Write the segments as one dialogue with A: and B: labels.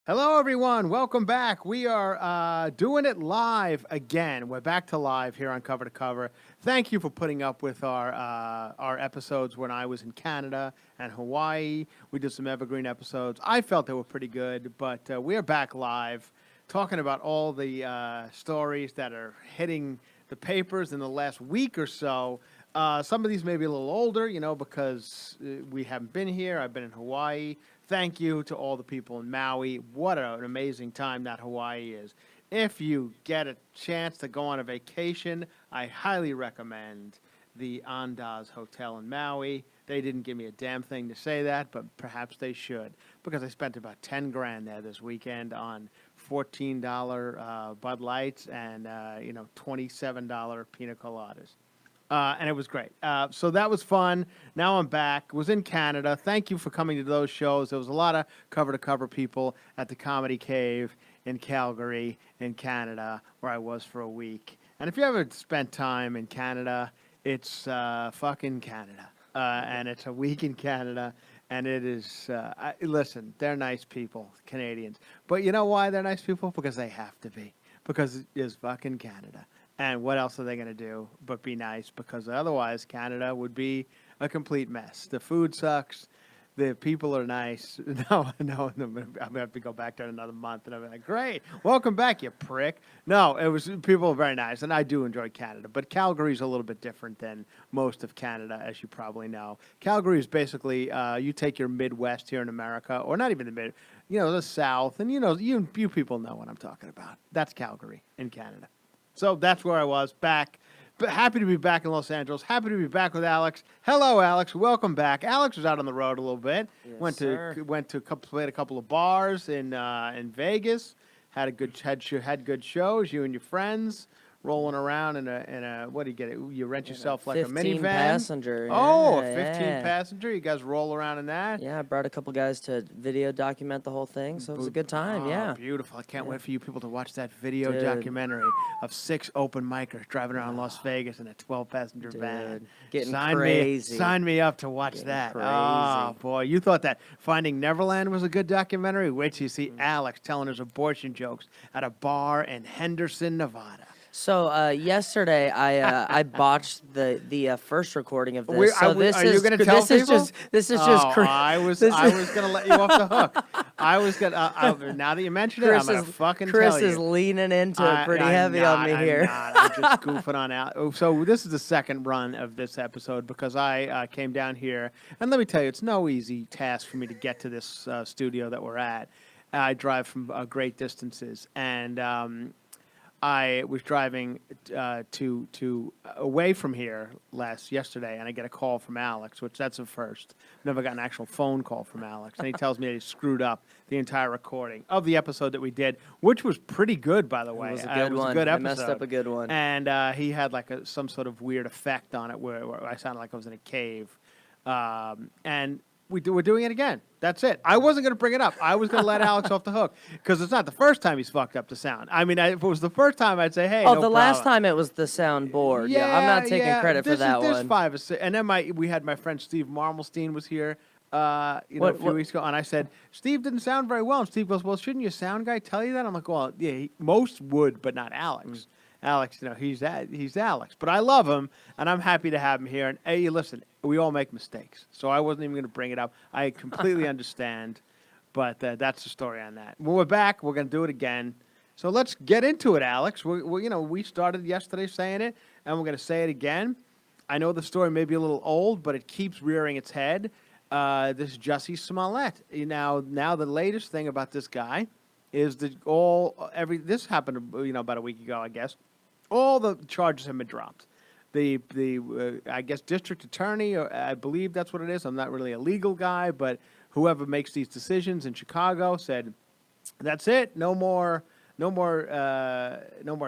A: Hello, everyone. Welcome back. We are doing it live again. We're back to live here on Cover to Cover. Thank you for putting up with our episodes when I was in Canada and Hawaii. We did some evergreen episodes. I felt they were pretty good, but we are back live talking about all the stories that are hitting the papers in the last week or so. Some of these may be a little older, because we haven't been here. I've been in Hawaii. Thank you to all the people in Maui. What an amazing time that Hawaii is. If you get a chance to go on a vacation, I highly recommend the Andaz Hotel in Maui. They didn't give me a damn thing to say that, but perhaps they should, because I spent about 10 grand there this weekend on $14 Bud Lights and $27 pina coladas. And it was great. So that was fun. Now I'm back. Was in Canada. Thank you for coming to those shows. There was a lot of cover-to-cover people at the Comedy Cave in Calgary, in Canada, where I was for a week. And if you ever spent time in Canada, it's fucking Canada. And it's a week in Canada. And it is, listen, they're nice people, Canadians. But you know why they're nice people? Because they have to be. Because it's fucking Canada. And what else are they going to do but be nice? Because otherwise, Canada would be a complete mess. The food sucks. The people are nice. No, I'm going to have to go back there in another month. And I'm like, great. Welcome back, you prick. No, people are very nice. And I do enjoy Canada. But Calgary's a little bit different than most of Canada, as you probably know. Calgary is basically, you take your Midwest here in America, or not even the South. And, you people know what I'm talking about. That's Calgary in Canada. So that's where I was, back. But happy to be back in Los Angeles. Happy to be back with Alex. Hello, Alex. Welcome back. Alex was out on the road a little bit.
B: Yes,
A: Played a couple of bars in Vegas. Had good shows. You and your friends rolling around in a what do you get? You rent yourself like a minivan.
B: Passenger.
A: Oh,
B: yeah,
A: a 15 passenger. You guys roll around in that.
B: Yeah, I brought a couple guys to video document the whole thing, so it was a good time. Yeah,
A: Beautiful. I can't wait for you people to watch that video
B: Dude.
A: documentary of 6 open micers driving around Las Vegas in a 12-passenger van.
B: Getting crazy.
A: Sign me up to watch that. Oh, boy. You thought that Finding Neverland was a good documentary? Wait till you see Alex telling his abortion jokes at a bar in Henderson, Nevada.
B: So yesterday I botched the first recording of this. Are
A: you going to tell people?
B: This is just.
A: I was going to let you off the hook. I was going to. Now that you mention it, I'm going to fucking tell you.
B: Chris is leaning into it pretty heavy on me here.
A: I'm just goofing on out. So this is the second run of this episode because I came down here, and let me tell you, it's no easy task for me to get to this studio that we're at. I drive from great distances, and I was driving to away from here yesterday, and I get a call from Alex, which that's a first. Never got an actual phone call from Alex, and he tells me that he screwed up the entire recording of the episode that we did, which was pretty good, by the way.
B: It was a good one.
A: A good episode.
B: I messed up a good one,
A: and he had like some sort of weird effect on it where I sounded like I was in a cave, and we're doing it again. That's it. I wasn't going to bring it up. I was going to let Alex off the hook because it's not the first time he's fucked up the sound. I mean, if it was the first time, I'd say, hey,
B: the last time it was the soundboard. Yeah, I'm not taking credit for that one.
A: There's 5 or 6. And then we had my friend Steve Marmelstein was here a few weeks ago, and I said, Steve didn't sound very well. And Steve goes, well, shouldn't your sound guy tell you that? I'm like, well, yeah, most would, but not Alex. Alex, he's Alex. But I love him, and I'm happy to have him here. And, hey, listen, we all make mistakes. So I wasn't even going to bring it up. I completely understand, but that's the story on that. When we're back, we're going to do it again. So let's get into it, Alex. We started yesterday saying it, and we're going to say it again. I know the story may be a little old, but it keeps rearing its head. This Jussie Smollett. Now the latest thing about this guy is this happened about a week ago, I guess. All the charges have been dropped. The I guess district attorney, or I believe that's what it is. I'm not really a legal guy, but whoever makes these decisions in Chicago said, "That's it. No more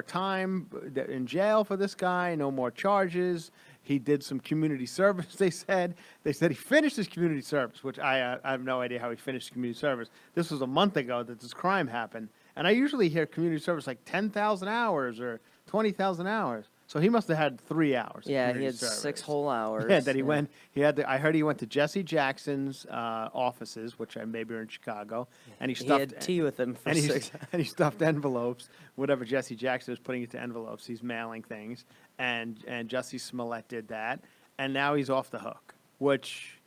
A: time in jail for this guy. No more charges." He did some community service, they said. They said he finished his community service, which I have no idea how he finished community service. This was a month ago that this crime happened. And I usually hear community service like 10,000 hours or 20,000 hours. So he must have had 3 hours.
B: Yeah,
A: of
B: he had
A: service.
B: 6 whole hours.
A: Yeah, that he went. He had. I heard he went to Jesse Jackson's offices, which maybe are in Chicago, and he stuffed.
B: He had tea with him for
A: and
B: 6
A: and he stuffed envelopes, whatever Jesse Jackson was putting into envelopes. He's mailing things, and Jussie Smollett did that, and now he's off the hook. Which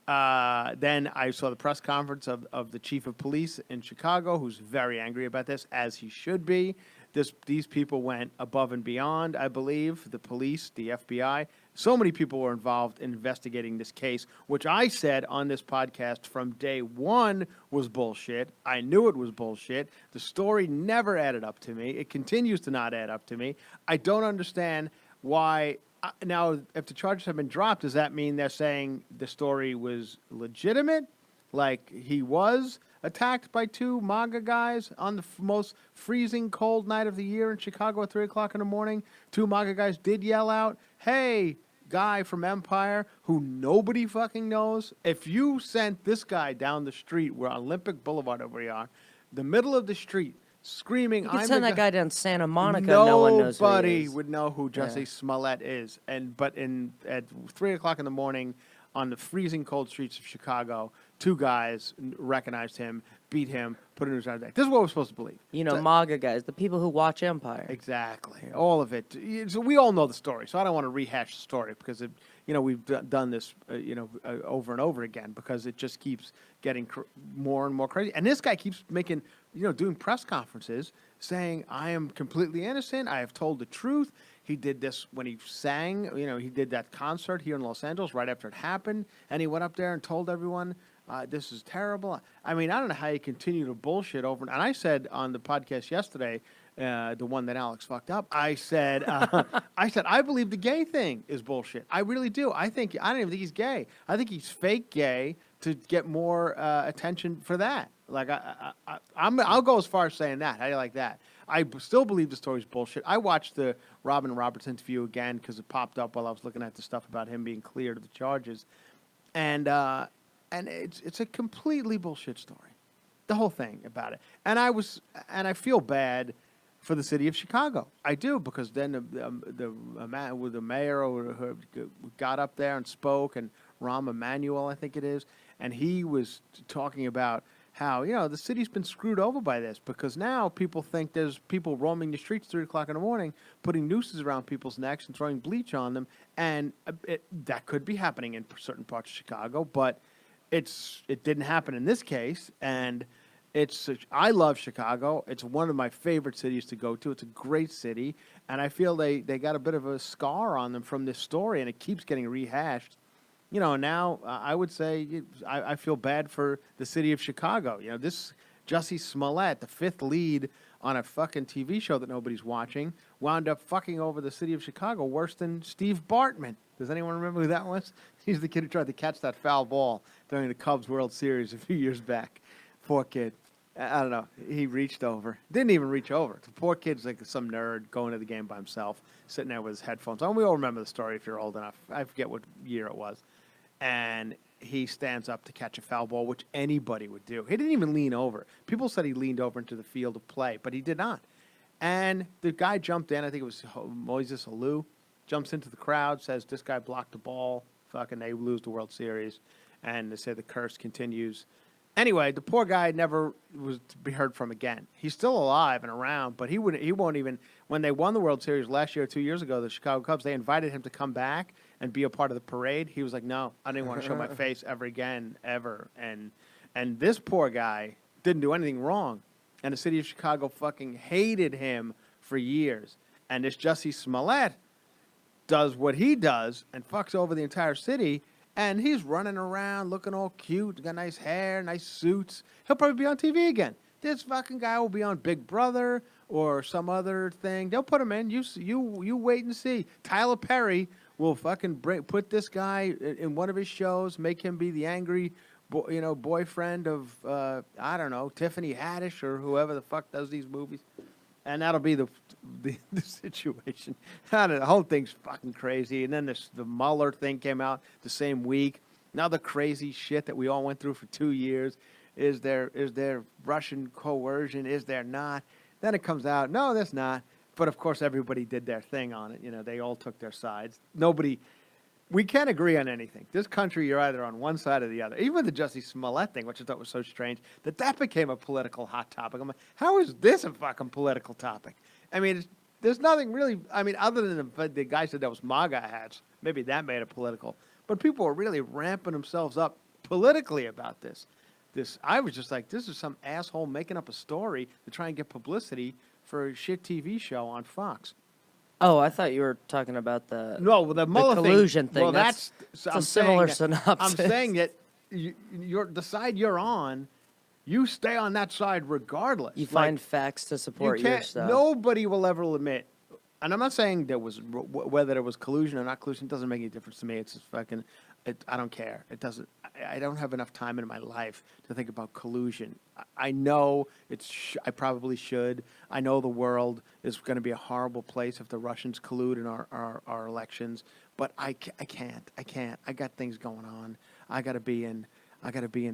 A: then I saw the press conference of the chief of police in Chicago, who's very angry about this, as he should be. These people went above and beyond, I believe, the police, the FBI. So many people were involved in investigating this case, which I said on this podcast from day one was bullshit. I knew it was bullshit. The story never added up to me. It continues to not add up to me. I don't understand why. Now, if the charges have been dropped, does that mean they're saying the story was legitimate? Like he was attacked by 2 MAGA guys on the most freezing cold night of the year in Chicago at 3 o'clock in the morning. 2 MAGA guys did yell out, "Hey, guy from Empire who nobody fucking knows. If you sent this guy down the street, we're on Olympic Boulevard over here, the middle of the street, screaming,
B: You could
A: I'm
B: send
A: the
B: that guy down Santa Monica. No one knows who he
A: Nobody
B: is.
A: would know who Jussie Smollett is. But at 3 o'clock in the morning on the freezing cold streets of Chicago, 2 guys recognized him, beat him, put him in his neck. This is what we're supposed to believe.
B: You know, MAGA guys, the people who watch Empire.
A: Exactly. All of it. So we all know the story, so I don't want to rehash the story because, we've done this, over and over again because it just keeps getting more and more crazy. And this guy keeps making, doing press conferences saying, I am completely innocent. I have told the truth. He did this when he sang, he did that concert here in Los Angeles right after it happened. And he went up there and told everyone, this is terrible. I mean, I don't know how you continue to bullshit over. And I said on the podcast yesterday, the one that Alex fucked up, I said, I believe the gay thing is bullshit. I really do. I don't even think he's gay. I think he's fake gay to get more attention for that. Like, I'll go as far as saying that. How do you like that? I still believe the story's bullshit. I watched the Robin Roberts interview again because it popped up while I was looking at the stuff about him being cleared of the charges. And it's a completely bullshit story. The whole thing about it. And I feel bad for the city of Chicago. I do, because then the mayor got up there and spoke, and Rahm Emanuel, I think it is, and he was talking about how, the city's been screwed over by this, because now people think there's people roaming the streets 3 o'clock in the morning, putting nooses around people's necks and throwing bleach on them, and that could be happening in certain parts of Chicago, but it didn't happen in this case, and I love Chicago. It's one of my favorite cities to go to. It's a great city, and I feel they got a bit of a scar on them from this story, and it keeps getting rehashed. Now I would say I feel bad for the city of Chicago. This Jussie Smollett, the 5th lead on a fucking TV show that nobody's watching, wound up fucking over the city of Chicago worse than Steve Bartman. Does anyone remember who that was? He's the kid who tried to catch that foul ball during the Cubs World Series a few years back. Poor kid. I don't know. He reached over. Didn't even reach over. The poor kid's like some nerd going to the game by himself, sitting there with his headphones on. We all remember the story if you're old enough. I forget what year it was. And he stands up to catch a foul ball, which anybody would do. He didn't even lean over. People said he leaned over into the field of play, but he did not. And the guy jumped in. I think it was Moises Alou. Jumps into the crowd, says this guy blocked the ball. Fucking they lose the World Series. And they say the curse continues. Anyway, the poor guy never was to be heard from again. He's still alive and around, but he won't even. When they won the World Series last year, 2 years ago, the Chicago Cubs, they invited him to come back and be a part of the parade. He was like, no, I didn't want to show my face ever again, ever. And this poor guy didn't do anything wrong. And the city of Chicago fucking hated him for years. And this Jussie Smollett does what he does and fucks over the entire city. And he's running around looking all cute, got nice hair, nice suits. He'll probably be on TV again. This fucking guy will be on Big Brother or some other thing. They'll put him in. You wait and see. Tyler Perry will fucking put this guy in one of his shows, make him be the angry, boyfriend of I don't know, Tiffany Haddish or whoever the fuck does these movies. And that'll be the situation. I don't know, the whole thing's fucking crazy. And then the Mueller thing came out the same week. Now the crazy shit that we all went through for 2 years. Is there Russian coercion? Is there not? Then it comes out, no, there's not. But of course, everybody did their thing on it. You know, they all took their sides. We can't agree on anything. This country, you're either on one side or the other. Even the Jussie Smollett thing, which I thought was so strange, that became a political hot topic. I'm like, how is this a fucking political topic? I mean, there's nothing really, I mean, other than the guy said that was MAGA hats. Maybe that made it political. But people were really ramping themselves up politically about this. I was just like, this is some asshole making up a story to try and get publicity for a shit TV show on Fox.
B: Oh, I thought you were talking about the
A: Mueller
B: collusion thing.
A: Well, that's
B: a similar synopsis.
A: I'm saying that the side you're on, you stay on that side regardless.
B: You find facts to support your stuff.
A: Nobody will ever admit, and I'm not saying whether there was collusion or not collusion. It doesn't make any difference to me. It's just fucking. I don't care. It doesn't. I don't have enough time in my life to think about collusion. I know I probably should. I know the world is going to be a horrible place if the Russians collude in our elections. But I can't. I got things going on. I got to be in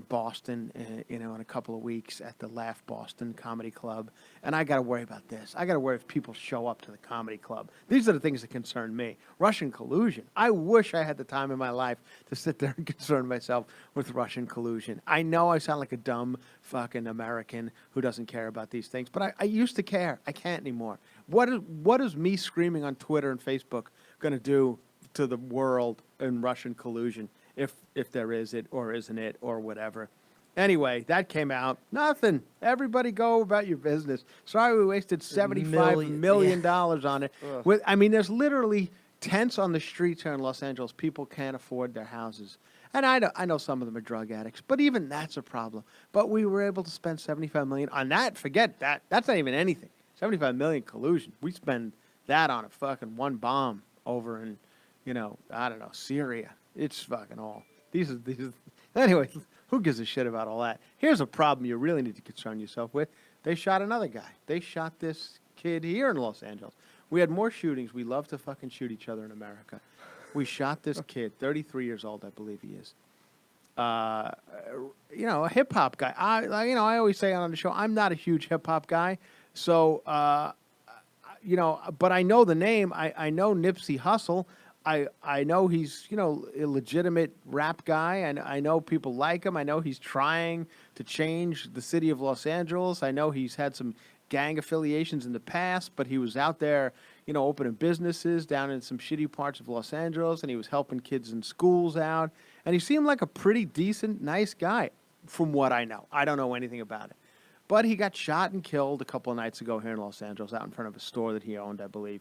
A: Boston, in a couple of weeks at the Laugh Boston Comedy Club, and I got to worry about this. I got to worry if people show up to the comedy club. These are the things that concern me. Russian collusion. I wish I had the time in my life to sit there and concern myself with Russian collusion. I know I sound like a dumb fucking American who doesn't care about these things, but I used to care. I can't anymore. What is me screaming on Twitter and Facebook going to do to the world in Russian collusion? If there is it or isn't it or whatever. Anyway, that came out. Nothing. Everybody go about your business. Sorry we wasted $75 million on it. There's literally tents on the streets here in Los Angeles. People can't afford their houses. And I know some of them are drug addicts, but even that's a problem. But we were able to spend $75 million on that. Forget that. That's not even anything. $75 million collusion. We spend that on a fucking one bomb over in, Syria. It's fucking all. These are. Anyway, who gives a shit about all that? Here's a problem you really need to concern yourself with. They shot another guy. They shot this kid here in Los Angeles. We had more shootings. We love to fucking shoot each other in America. We shot this kid, 33 years old, I believe he is. A hip hop guy. I always say on the show, I'm not a huge hip hop guy. So, but I know the name. I know Nipsey Hussle. I know he's, a legitimate rap guy, and I know people like him. I know he's trying to change the city of Los Angeles. I know he's had some gang affiliations in the past, but he was out there, opening businesses down in some shitty parts of Los Angeles, and he was helping kids in schools out. And he seemed like a pretty decent, nice guy from what I know. I don't know anything about it. But he got shot and killed a couple of nights ago here in Los Angeles out in front of a store that he owned, I believe.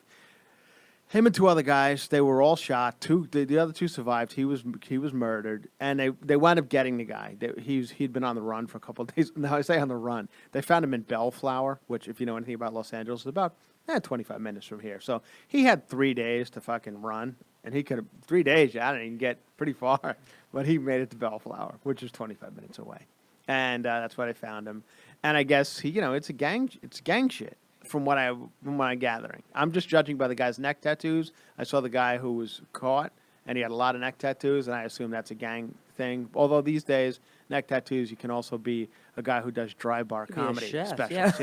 A: Him and two other guys, they were all shot. The other two survived. He was murdered, and they wound up getting the guy. He'd been on the run for a couple of days. Now I say on the run. They found him in Bellflower, which, if you know anything about Los Angeles, is about 25 minutes from here. So he had 3 days to fucking run, and he could have 3 days. I didn't even get pretty far, but he made it to Bellflower, which is 25 minutes away, and that's why they found him. And I guess it's gang shit. From what I'm gathering, I'm just judging by the guy's neck tattoos. I saw the guy who was caught, and he had a lot of neck tattoos, and I assume that's a gang thing. Although these days, neck tattoos, you can also be a guy who does dry bar comedy specials.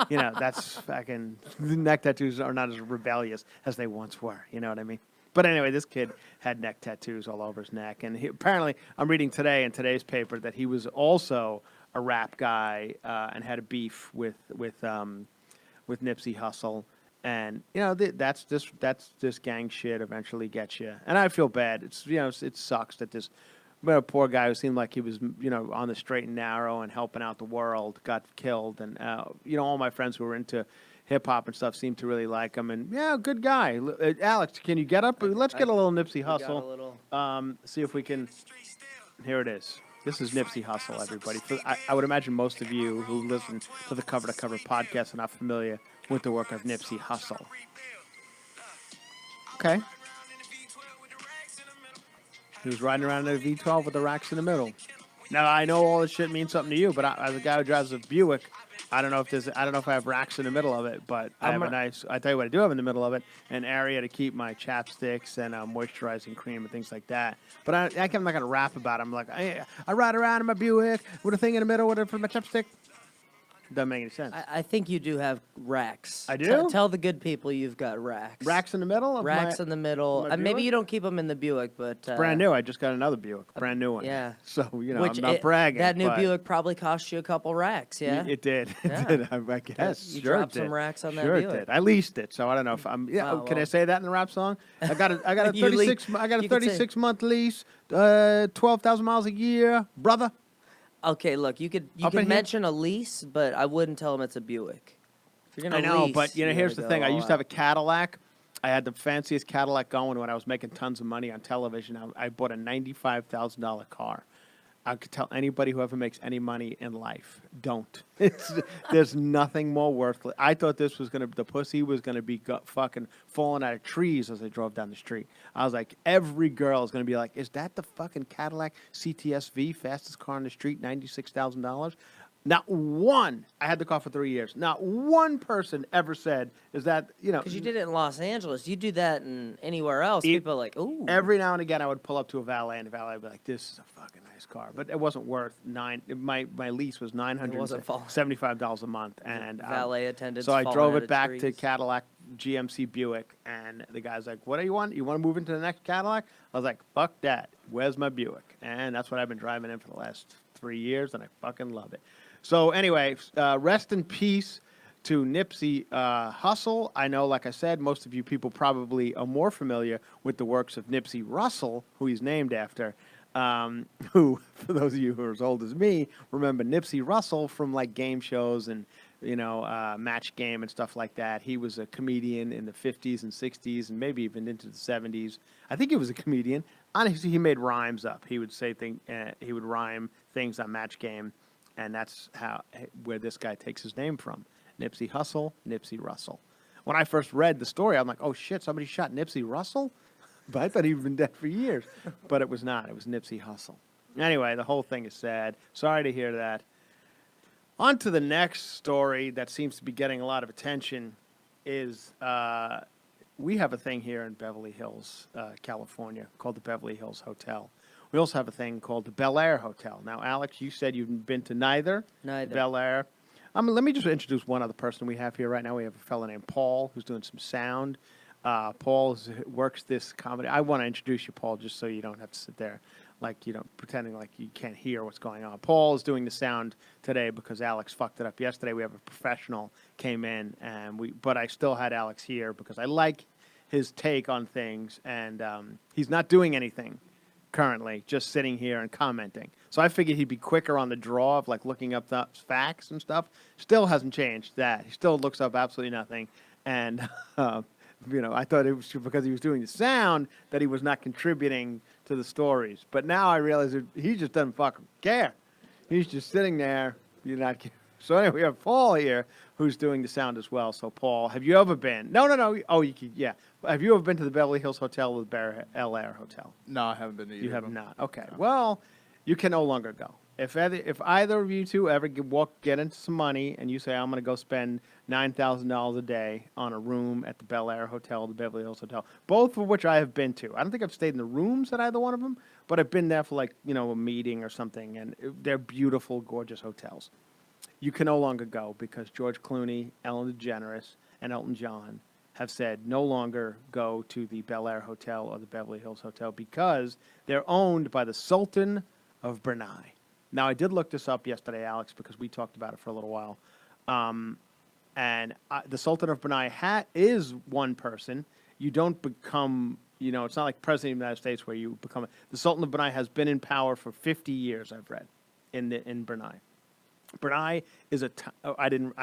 A: Yeah. That's fucking. Neck tattoos are not as rebellious as they once were. You know what I mean? But anyway, this kid had neck tattoos all over his neck, and apparently, I'm reading today in today's paper that he was also a rap guy and had a beef with Nipsey Hussle, and that's this gang shit eventually gets you. And I feel bad. It sucks that this poor guy who seemed like he was on the straight and narrow and helping out the world got killed. And all my friends who were into hip hop and stuff seemed to really like him. And good guy. Alex, can you get up? Let's get a little Nipsey Hussle. See if we can. Here it is. This is Nipsey Hussle, everybody. I would imagine most of you who listen to the Cover to Cover podcast are not familiar with the work of Nipsey Hussle. Okay. He was riding around in a V12 with the racks in the middle. Now, I know all this shit means something to you, but as a guy who drives a Buick, I don't know if I have racks in the middle of it, but I have I tell you what I do have in the middle of it, an area to keep my chapsticks and moisturizing cream and things like that. But I'm not going to rap about it. I'm like, I ride around in my Buick with a thing in the middle for my chapstick. Doesn't make any sense.
B: I think you do have racks.
A: I do?
B: Tell the good people you've got racks.
A: Racks in the middle?
B: Racks in the middle.
A: my
B: Maybe
A: Buick?
B: you don't keep them in the Buick, but...
A: Brand new. I just got another Buick. Brand new one.
B: Yeah.
A: So, I'm not bragging.
B: That new
A: but
B: Buick probably cost you a couple racks, yeah?
A: It did.
B: Yeah.
A: It did. I guess.
B: You
A: sure
B: dropped
A: it did.
B: some racks on that
A: Sure
B: Buick.
A: it did. I leased it, so I don't know if I'm... Yeah,
B: Oh,
A: can I
B: well.
A: say that in the rap song? I got a
B: You
A: 36... I got a
B: you could say-
A: 36-month lease, 12,000 miles a year, brother.
B: Okay, look, you
A: Up
B: could
A: in here?
B: mention a lease, but I wouldn't tell them it's a Buick. If you're
A: I
B: gonna
A: know,
B: lease,
A: but here's the
B: gotta
A: thing.
B: go
A: I
B: all
A: used to have a
B: out.
A: Cadillac. I had the fanciest Cadillac going when I was making tons of money on television. I bought a $95,000 car. I could tell anybody who ever makes any money in life, don't. There's nothing more worthless. I thought the pussy was gonna be fucking falling out of trees as I drove down the street. I was like, every girl is gonna be like, is that the fucking Cadillac CTSV, fastest car on the street, $96,000? Not one. I had the car for 3 years. Not one person ever said, "Is that
B: Because you did it in Los Angeles. You do that in anywhere else. People are like, ooh.
A: Every now and again, I would pull up to a valet, and the valet would be like, "This is a fucking nice car," but it wasn't worth My lease was $975 a month, and
B: Valet attendants.
A: so I
B: falling
A: drove
B: out
A: it
B: of
A: back to
B: trees.
A: Cadillac GMC Buick, and the guy's like, "What do you want? You want to move into the next Cadillac?" I was like, "Fuck that. Where's my Buick?" And that's what I've been driving in for the last 3 years, and I fucking love it. So anyway, rest in peace to Nipsey Hussle. I know, like I said, most of you people probably are more familiar with the works of Nipsey Russell, who he's named after. Who, for those of you who are as old as me, remember Nipsey Russell from like game shows and Match Game and stuff like that. He was a comedian in the 50s and 60s and maybe even into the 70s. I think he was a comedian. Honestly, he made rhymes up. He would say he would rhyme things on Match Game. And that's where this guy takes his name from. Nipsey Hussle, Nipsey Russell. When I first read the story, I'm like, oh shit, somebody shot Nipsey Russell? But I thought he'd been dead for years. But it was not. It was Nipsey Hussle. Anyway, the whole thing is sad. Sorry to hear that. On to the next story that seems to be getting a lot of attention is we have a thing here in Beverly Hills, California, called the Beverly Hills Hotel. We also have a thing called the Bel Air Hotel. Now, Alex, you said you've been to neither.
B: Neither.
A: Bel Air. Let me just introduce one other person we have here right now. We have a fellow named Paul who's doing some sound. Paul works this comedy. I want to introduce you, Paul, just so you don't have to sit there pretending like you can't hear what's going on. Paul is doing the sound today because Alex fucked it up yesterday. We have a professional came in, but I still had Alex here because I like his take on things, and he's not doing anything currently, just sitting here and commenting. So I figured he'd be quicker on the draw of like looking up the facts and stuff. Still hasn't changed that. He still looks up absolutely nothing. And, I thought it was because he was doing the sound that he was not contributing to the stories. But now I realize that he just doesn't fucking care. He's just sitting there. You're not care. So anyway, we have Paul here who's doing the sound as well. So Paul, have you ever been? No. Oh, yeah. Have you ever been to the Beverly Hills Hotel or the Bel Air Hotel?
C: No, I haven't been to either.
A: You have
C: of them.
A: not. Okay.
C: No.
A: Well, you can no longer go. If either of you two ever get into some money and you say, I'm going to go spend $9,000 a day on a room at the Bel Air Hotel, the Beverly Hills Hotel, both of which I have been to. I don't think I've stayed in the rooms at either one of them, but I've been there for a meeting or something, and they're beautiful, gorgeous hotels. You can no longer go because George Clooney, Ellen DeGeneres, and Elton John have said no longer go to the Bel Air Hotel or the Beverly Hills Hotel because they're owned by the Sultan of Brunei. Now, I did look this up yesterday, Alex, because we talked about it for a little while. And the Sultan of Brunei is one person. You don't become, it's not like President of the United States where you become. The Sultan of Brunei has been in power for 50 years, I've read, in Brunei. Brunei is I didn't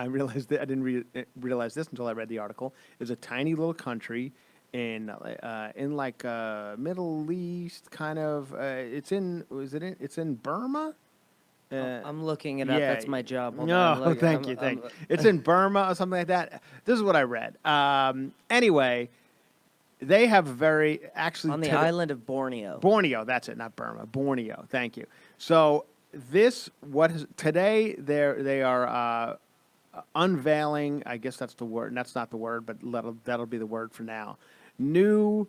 A: realize this until I read the article. Is a tiny little country in Middle East kind of. It's in Burma.
B: I'm looking it up.
A: Yeah.
B: That's my job. Hold
A: No,
B: on.
A: thank you. It's in Burma or something like that. This is what I read. Anyway, they have
B: on the island of Borneo.
A: Borneo, that's it, not Burma. Borneo, thank you. So today they are unveiling. I guess that's the word. And that's not the word, but that'll be the word for now. New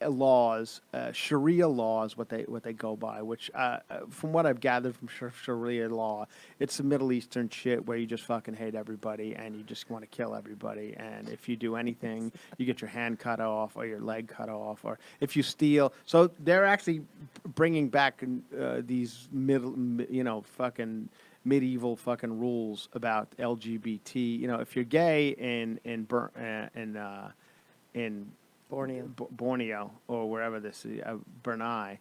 A: laws, Sharia laws, what they go by, which from what I've gathered from Sharia law, it's the Middle Eastern shit where you just fucking hate everybody and you just want to kill everybody. And if you do anything, you get your hand cut off or your leg cut off, or if you steal. So they're actually bringing back these fucking medieval fucking rules about LGBT. You know, if you're gay in Borneo or wherever this is, Brunei,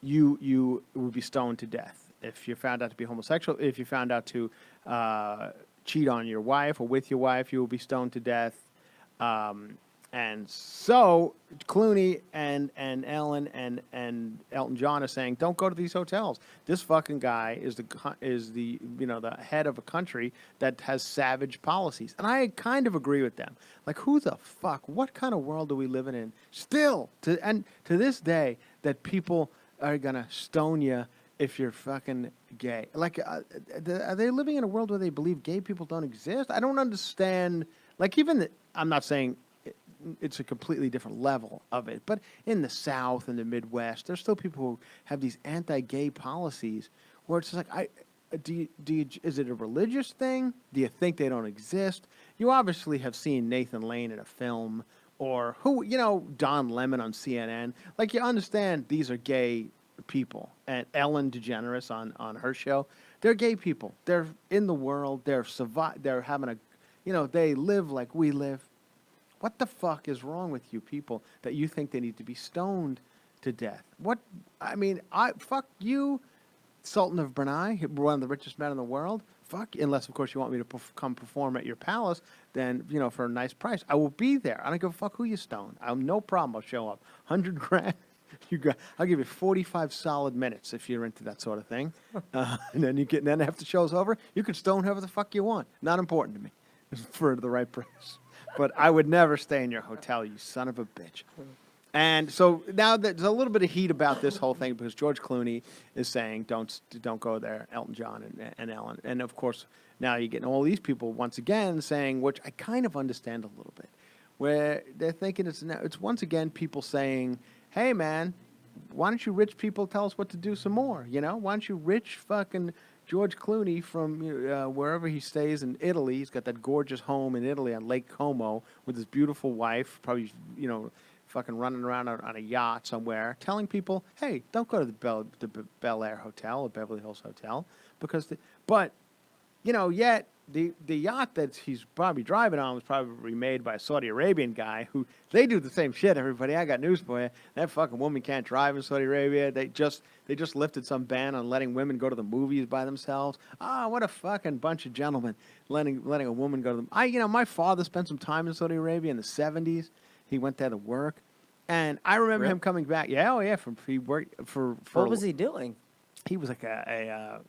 A: you would be stoned to death if you're found out to be homosexual. If you're found out to cheat on your wife or with your wife, you will be stoned to death. And so Clooney and Ellen and Elton John are saying, don't go to these hotels. This fucking guy is the the head of a country that has savage policies, and I kind of agree with them. Like, who the fuck? What kind of world are we living in? Still, to this day, that people are gonna stone you if you're fucking gay. Like, are they living in a world where they believe gay people don't exist? I don't understand. Like, I'm not saying it's a completely different level of it, but in the South and the Midwest, there's still people who have these anti-gay policies where it's just like, is it a religious thing? Do you think they don't exist? You obviously have seen Nathan Lane in a film, or Don Lemon on CNN. Like, you understand these are gay people. And Ellen DeGeneres on her show, they're gay people. They're in the world. They're having they live like we live. What the fuck is wrong with you people that you think they need to be stoned to death? Fuck you, Sultan of Brunei, one of the richest men in the world. Fuck, unless of course you want me to come perform at your palace, then for a nice price, I will be there. I don't give a fuck who you stone. I'll no problem. I'll show up. 100 grand. I'll give you 45 solid minutes if you're into that sort of thing. And then after the show's over, you can stone whoever the fuck you want. Not important to me, for the right price. But I would never stay in your hotel, you son of a bitch. And so now there's a little bit of heat about this whole thing because George Clooney is saying don't go there, Elton John and Ellen. And of course, now you're getting all these people once again saying, which I kind of understand a little bit, where they're thinking it's once again people saying, hey man, why don't you rich people tell us what to do some more? Why don't you rich fucking George Clooney from wherever he stays in Italy. He's got that gorgeous home in Italy on Lake Como with his beautiful wife, probably, fucking running around on a yacht somewhere, telling people, hey, don't go to the Bel Air Hotel or Beverly Hills Hotel yet the yacht that he's probably driving on was probably remade by a Saudi Arabian guy who, they do the same shit, everybody. I got news for you. That fucking woman can't drive in Saudi Arabia. They just lifted some ban on letting women go to the movies by themselves. What a fucking bunch of gentlemen letting a woman go to them. My father spent some time in Saudi Arabia in the 70s. He went there to work. And I remember him coming back. Yeah, oh yeah, he worked for
B: What was he doing?
A: He was like a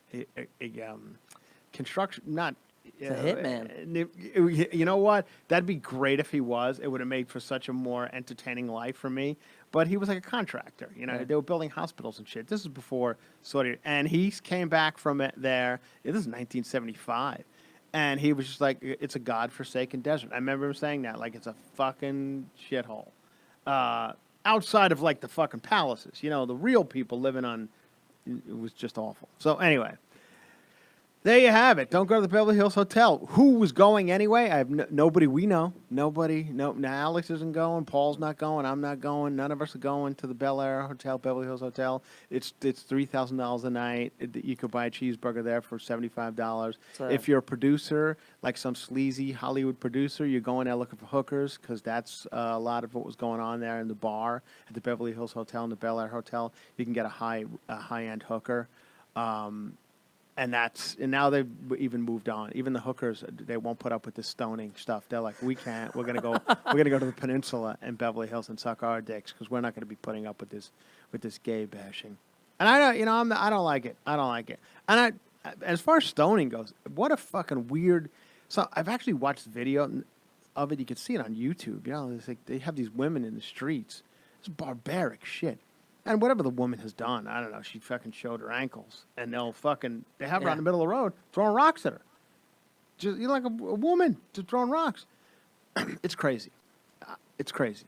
A: construction, not...
B: It's a hitman.
A: You know what? That'd be great if he was. It would have made for such a more entertaining life for me. But he was like a contractor. They were building hospitals and shit. This is before Saudi. And he came back from it there. This is 1975. And he was just like, it's a godforsaken desert. I remember him saying that. Like, it's a fucking shithole. Outside of, like, the fucking palaces. The real people living on... It was just awful. So, anyway... There you have it. Don't go to the Beverly Hills Hotel. Who was going anyway? I have nobody we know. Nobody. No, Alex isn't going. Paul's not going. I'm not going. None of us are going to the Bel Air Hotel, Beverly Hills Hotel. It's $3,000 a night. You could buy a cheeseburger there for $75. If you're a producer, like some sleazy Hollywood producer, you're going there looking for hookers because that's a lot of what was going on there in the bar at the Beverly Hills Hotel and the Bel Air Hotel. You can get a high-end hooker. And now they've even moved on. Even the hookers, they won't put up with this stoning stuff. They're like, we can't. We're gonna go to the Peninsula and Beverly Hills and suck our dicks because we're not gonna be putting up with this gay bashing. And I don't like it. I don't like it. And as far as stoning goes, what a fucking weird. So I've actually watched the video of it. You can see it on YouTube. It's like they have these women in the streets. It's barbaric shit. And whatever the woman has done, I don't know, she fucking showed her ankles. And they have her out in the middle of the road throwing rocks at her. Just like a woman just throwing rocks. It's crazy. It's crazy.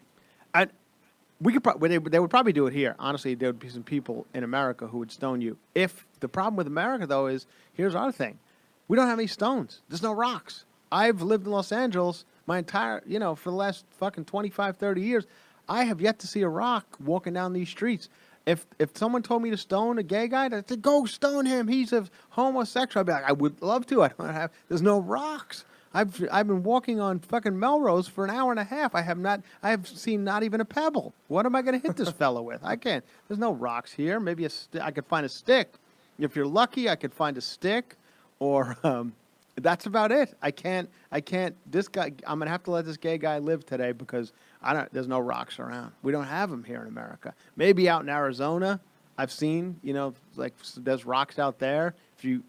A: We could they would probably do it here. Honestly, there would be some people in America who would stone you. If the problem with America, though, is here's our thing. We don't have any stones. There's no rocks. I've lived in Los Angeles my entire, for the last fucking 25, 30 years. I have yet to see a rock walking down these streets. If someone told me to stone a gay guy, I'd say, go stone him. He's a homosexual. I'd be like, I would love to. There's no rocks. I've been walking on fucking Melrose for an hour and a half. I have seen not even a pebble. What am I going to hit this fellow with? I can't. There's no rocks here. Maybe I could find a stick. If you're lucky, I could find a stick, or that's about it. I can't. This guy. I'm going to have to let this gay guy live today because there's no rocks around. We don't have them here in America. Maybe out in Arizona, I've seen. Like there's rocks out there. If you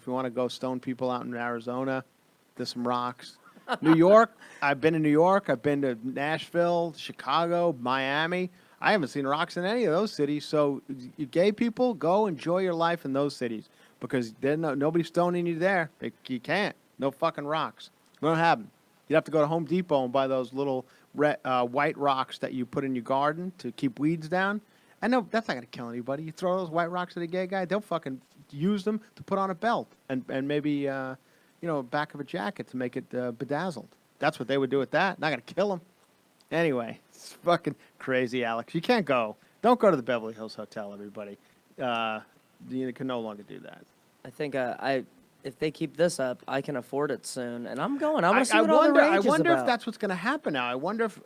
A: want to go stone people out in Arizona. There's some rocks. New York, I've been to New York. I've been to Nashville, Chicago, Miami. I haven't seen rocks in any of those cities. So you gay people, go enjoy your life in those cities because nobody's stoning you there. You can't. No fucking rocks. We don't have them. You'd have to go to Home Depot and buy those little white rocks that you put in your garden to keep weeds down. I know that's not going to kill anybody. You throw those white rocks at a gay guy, they'll fucking use them to put on a belt and maybe... back of a jacket to make it bedazzled. That's what they would do with that. Not going to kill him. Anyway, it's fucking crazy, Alex. You can't go. Don't go to the Beverly Hills Hotel, everybody. You can no longer do that.
B: I think if they keep this up, I can afford it soon, and I'm going. I want to see what all the rage is
A: I wonder
B: about.
A: if that's what's going to happen now. I wonder if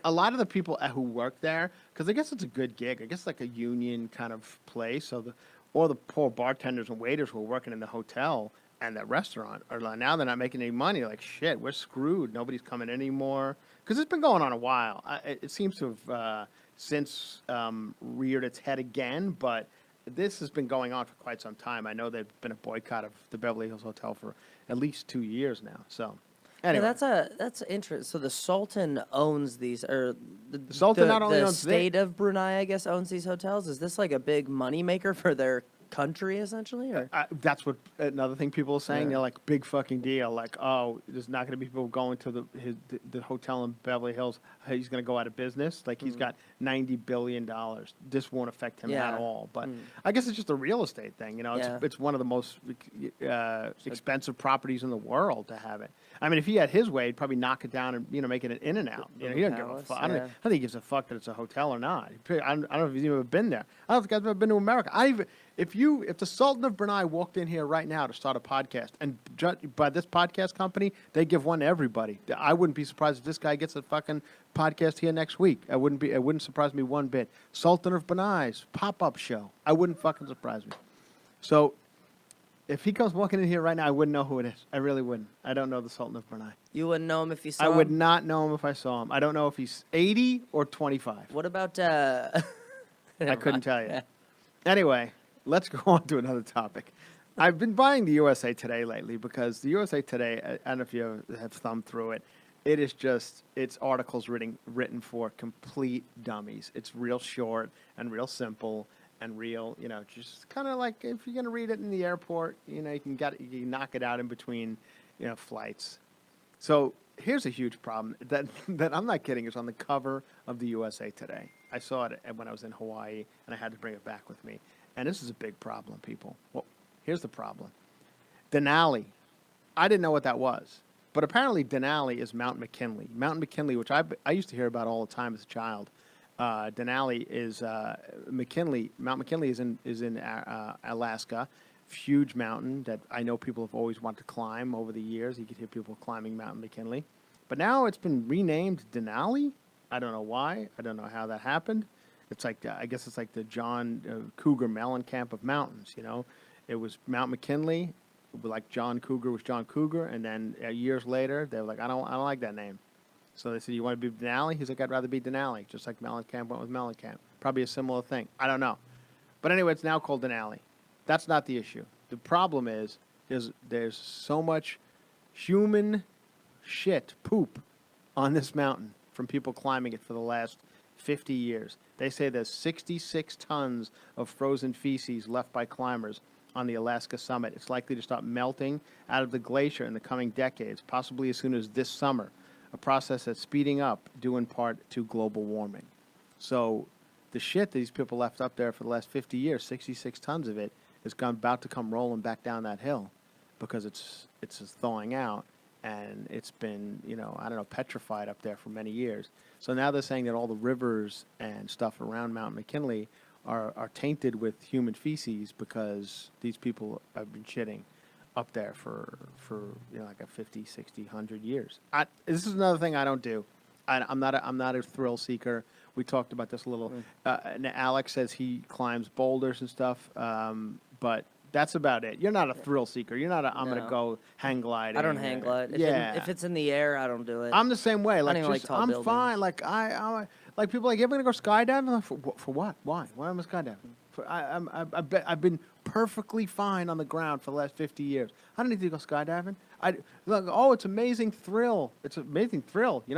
A: a lot of the people who work there, because I guess it's a good gig. I guess like a union kind of place. So or the poor bartenders and waiters who are working in the hotel and that restaurant are like, now they're not making any money. They're like, shit, we're screwed. Nobody's coming anymore. Because it's been going on a while. It seems to have since reared its head again, but this has been going on for quite some time. I know there's been a boycott of the Beverly Hills Hotel for at least 2 years now. So, anyway.
B: Yeah, that's interesting. So the Sultan owns these, or the
A: Sultan not only owns
B: state of Brunei, I guess, owns these hotels. Is this like a big moneymaker for their country, essentially? Or?
A: That's what another thing people are saying. Yeah. They're like, big fucking deal. Like, oh, there's not going to be people going to the hotel in Beverly Hills. He's going to go out of business. Like, he's got $90 billion. This won't affect him at all. But I guess it's just a real estate thing. It's one of the most expensive properties in the world to have it. I mean, if he had his way, he'd probably knock it down and, make it an in and out. He doesn't give a fuck. I don't think he gives a fuck that it's a hotel or not. I don't know if he's even been there. I don't think I've ever been to America. If the Sultan of Brunei walked in here right now to start a podcast, and by this podcast company, they give one to everybody. I wouldn't be surprised if this guy gets a fucking podcast here next week. It wouldn't surprise me one bit. Sultan of Brunei's pop-up show. I wouldn't fucking surprise me. So, if he comes walking in here right now, I wouldn't know who it is. I really wouldn't. I don't know the Sultan of Brunei.
B: You wouldn't know him if you saw him?
A: I would not know him if I saw him. I don't know if he's 80 or 25.
B: What about...
A: I couldn't tell you. Anyway, let's go on to another topic. I've been buying the USA Today lately because the USA Today, I don't know if you have thumbed through it, it is just, it's articles written for complete dummies. It's real short and real simple. And real, just kind of like if you're going to read it in the airport, you can knock it out in between, flights. So here's a huge problem that I'm not kidding. It's on the cover of the USA Today. I saw it when I was in Hawaii, and I had to bring it back with me. And this is a big problem, people. Well, here's the problem. Denali. I didn't know what that was. But apparently Denali is Mount McKinley. Mount McKinley, which I used to hear about all the time as a child. Denali is McKinley. Mount McKinley is in Alaska. Huge mountain that I know people have always wanted to climb over the years. You could hear people climbing Mount McKinley, but now it's been renamed Denali. I don't know why. I don't know how that happened. It's like I guess it's like the John Cougar Mellencamp of mountains. It was Mount McKinley, like John Cougar was John Cougar, and then years later they were like, I don't like that name. So they said, you want to be Denali? He's like, I'd rather be Denali, just like Mellencamp went with Mellencamp. Probably a similar thing. I don't know. But anyway, it's now called Denali. That's not the issue. The problem is there's so much human shit, poop, on this mountain from people climbing it for the last 50 years. They say there's 66 tons of frozen feces left by climbers on the Alaska summit. It's likely to start melting out of the glacier in the coming decades, possibly as soon as this summer. A process that's speeding up due in part to global warming. So the shit that these people left up there for the last 50 years, 66 tons of it, is about to come rolling back down that hill because it's just thawing out, and it's been, I don't know, petrified up there for many years. So now they're saying that all the rivers and stuff around Mount McKinley are tainted with human feces because these people have been shitting up there for like a 50, 60, 100 years. This is another thing I don't do. I'm not a thrill seeker. We talked about this a little. And Alex says he climbs boulders and stuff, but that's about it. You're not a thrill seeker. You're not I'm going to go hang gliding.
B: I don't hang glide. If it's in the air, I don't do it.
A: I'm the same way. Like,
B: I don't even like tall
A: I'm
B: buildings.
A: fine. Like, like people are like, you ever going to go skydiving? I'm like, for what? Why? Why am I skydiving? I've been perfectly fine on the ground for the last 50 years. I don't need to go skydiving. It's amazing thrill. It's an amazing thrill. You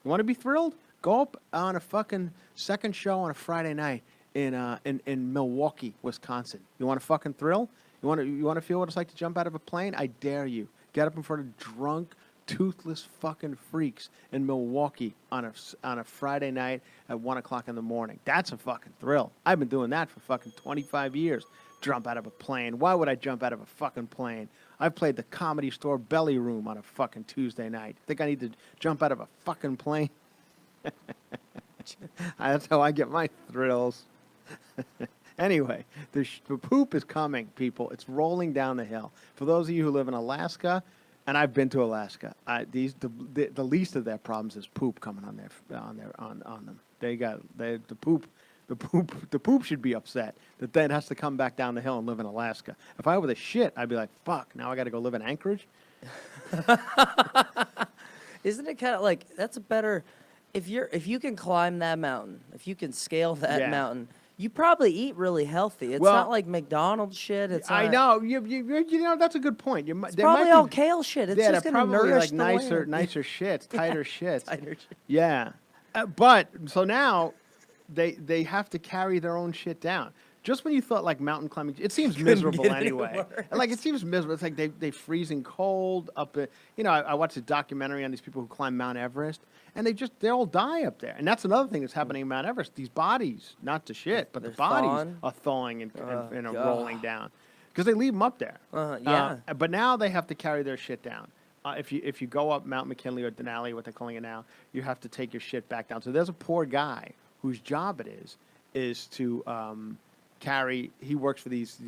A: want to be thrilled? Go up on a fucking second show on a Friday night in Milwaukee, Wisconsin. You want a fucking thrill? You want to feel what it's like to jump out of a plane? I dare you. Get up in front of drunk, toothless fucking freaks in Milwaukee on a Friday night at 1 o'clock in the morning. That's a fucking thrill. I've been doing that for fucking 25 years. Jump out of a plane. Why would I jump out of a fucking plane? I've played the Comedy Store Belly Room on a fucking Tuesday night. Think I need to jump out of a fucking plane? That's how I get my thrills. Anyway, the poop is coming, people. It's rolling down the hill. For those of you who live in Alaska, and I've been to Alaska, the least of their problems is poop coming on them. The poop should be upset that then has to come back down the hill and live in Alaska. If I were the shit, I'd be like, fuck, now I got to go live in Anchorage?
B: Isn't it kind of like, that's a better, if you can climb that mountain, if you can scale that mountain, you probably eat really healthy. It's not like McDonald's shit.
A: I know. You know, that's a good point.
B: It's probably all kale shit. It's just going to nourish
A: like
B: the
A: nicer shits, tighter shits.
B: Tighter shit.
A: Yeah. But, so now, they have to carry their own shit down. Just when you thought like mountain climbing, it seems miserable anyway. Like it seems miserable. It's like they freezing cold up. I watched a documentary on these people who climb Mount Everest, and they all die up there. And that's another thing that's happening in Mount Everest. These bodies, not the shit, but the bodies are thawing and rolling down because they leave them up there. But now they have to carry their shit down. If you go up Mount McKinley or Denali, what they're calling it now, you have to take your shit back down. So there's a poor guy whose job it is to carry. He works for these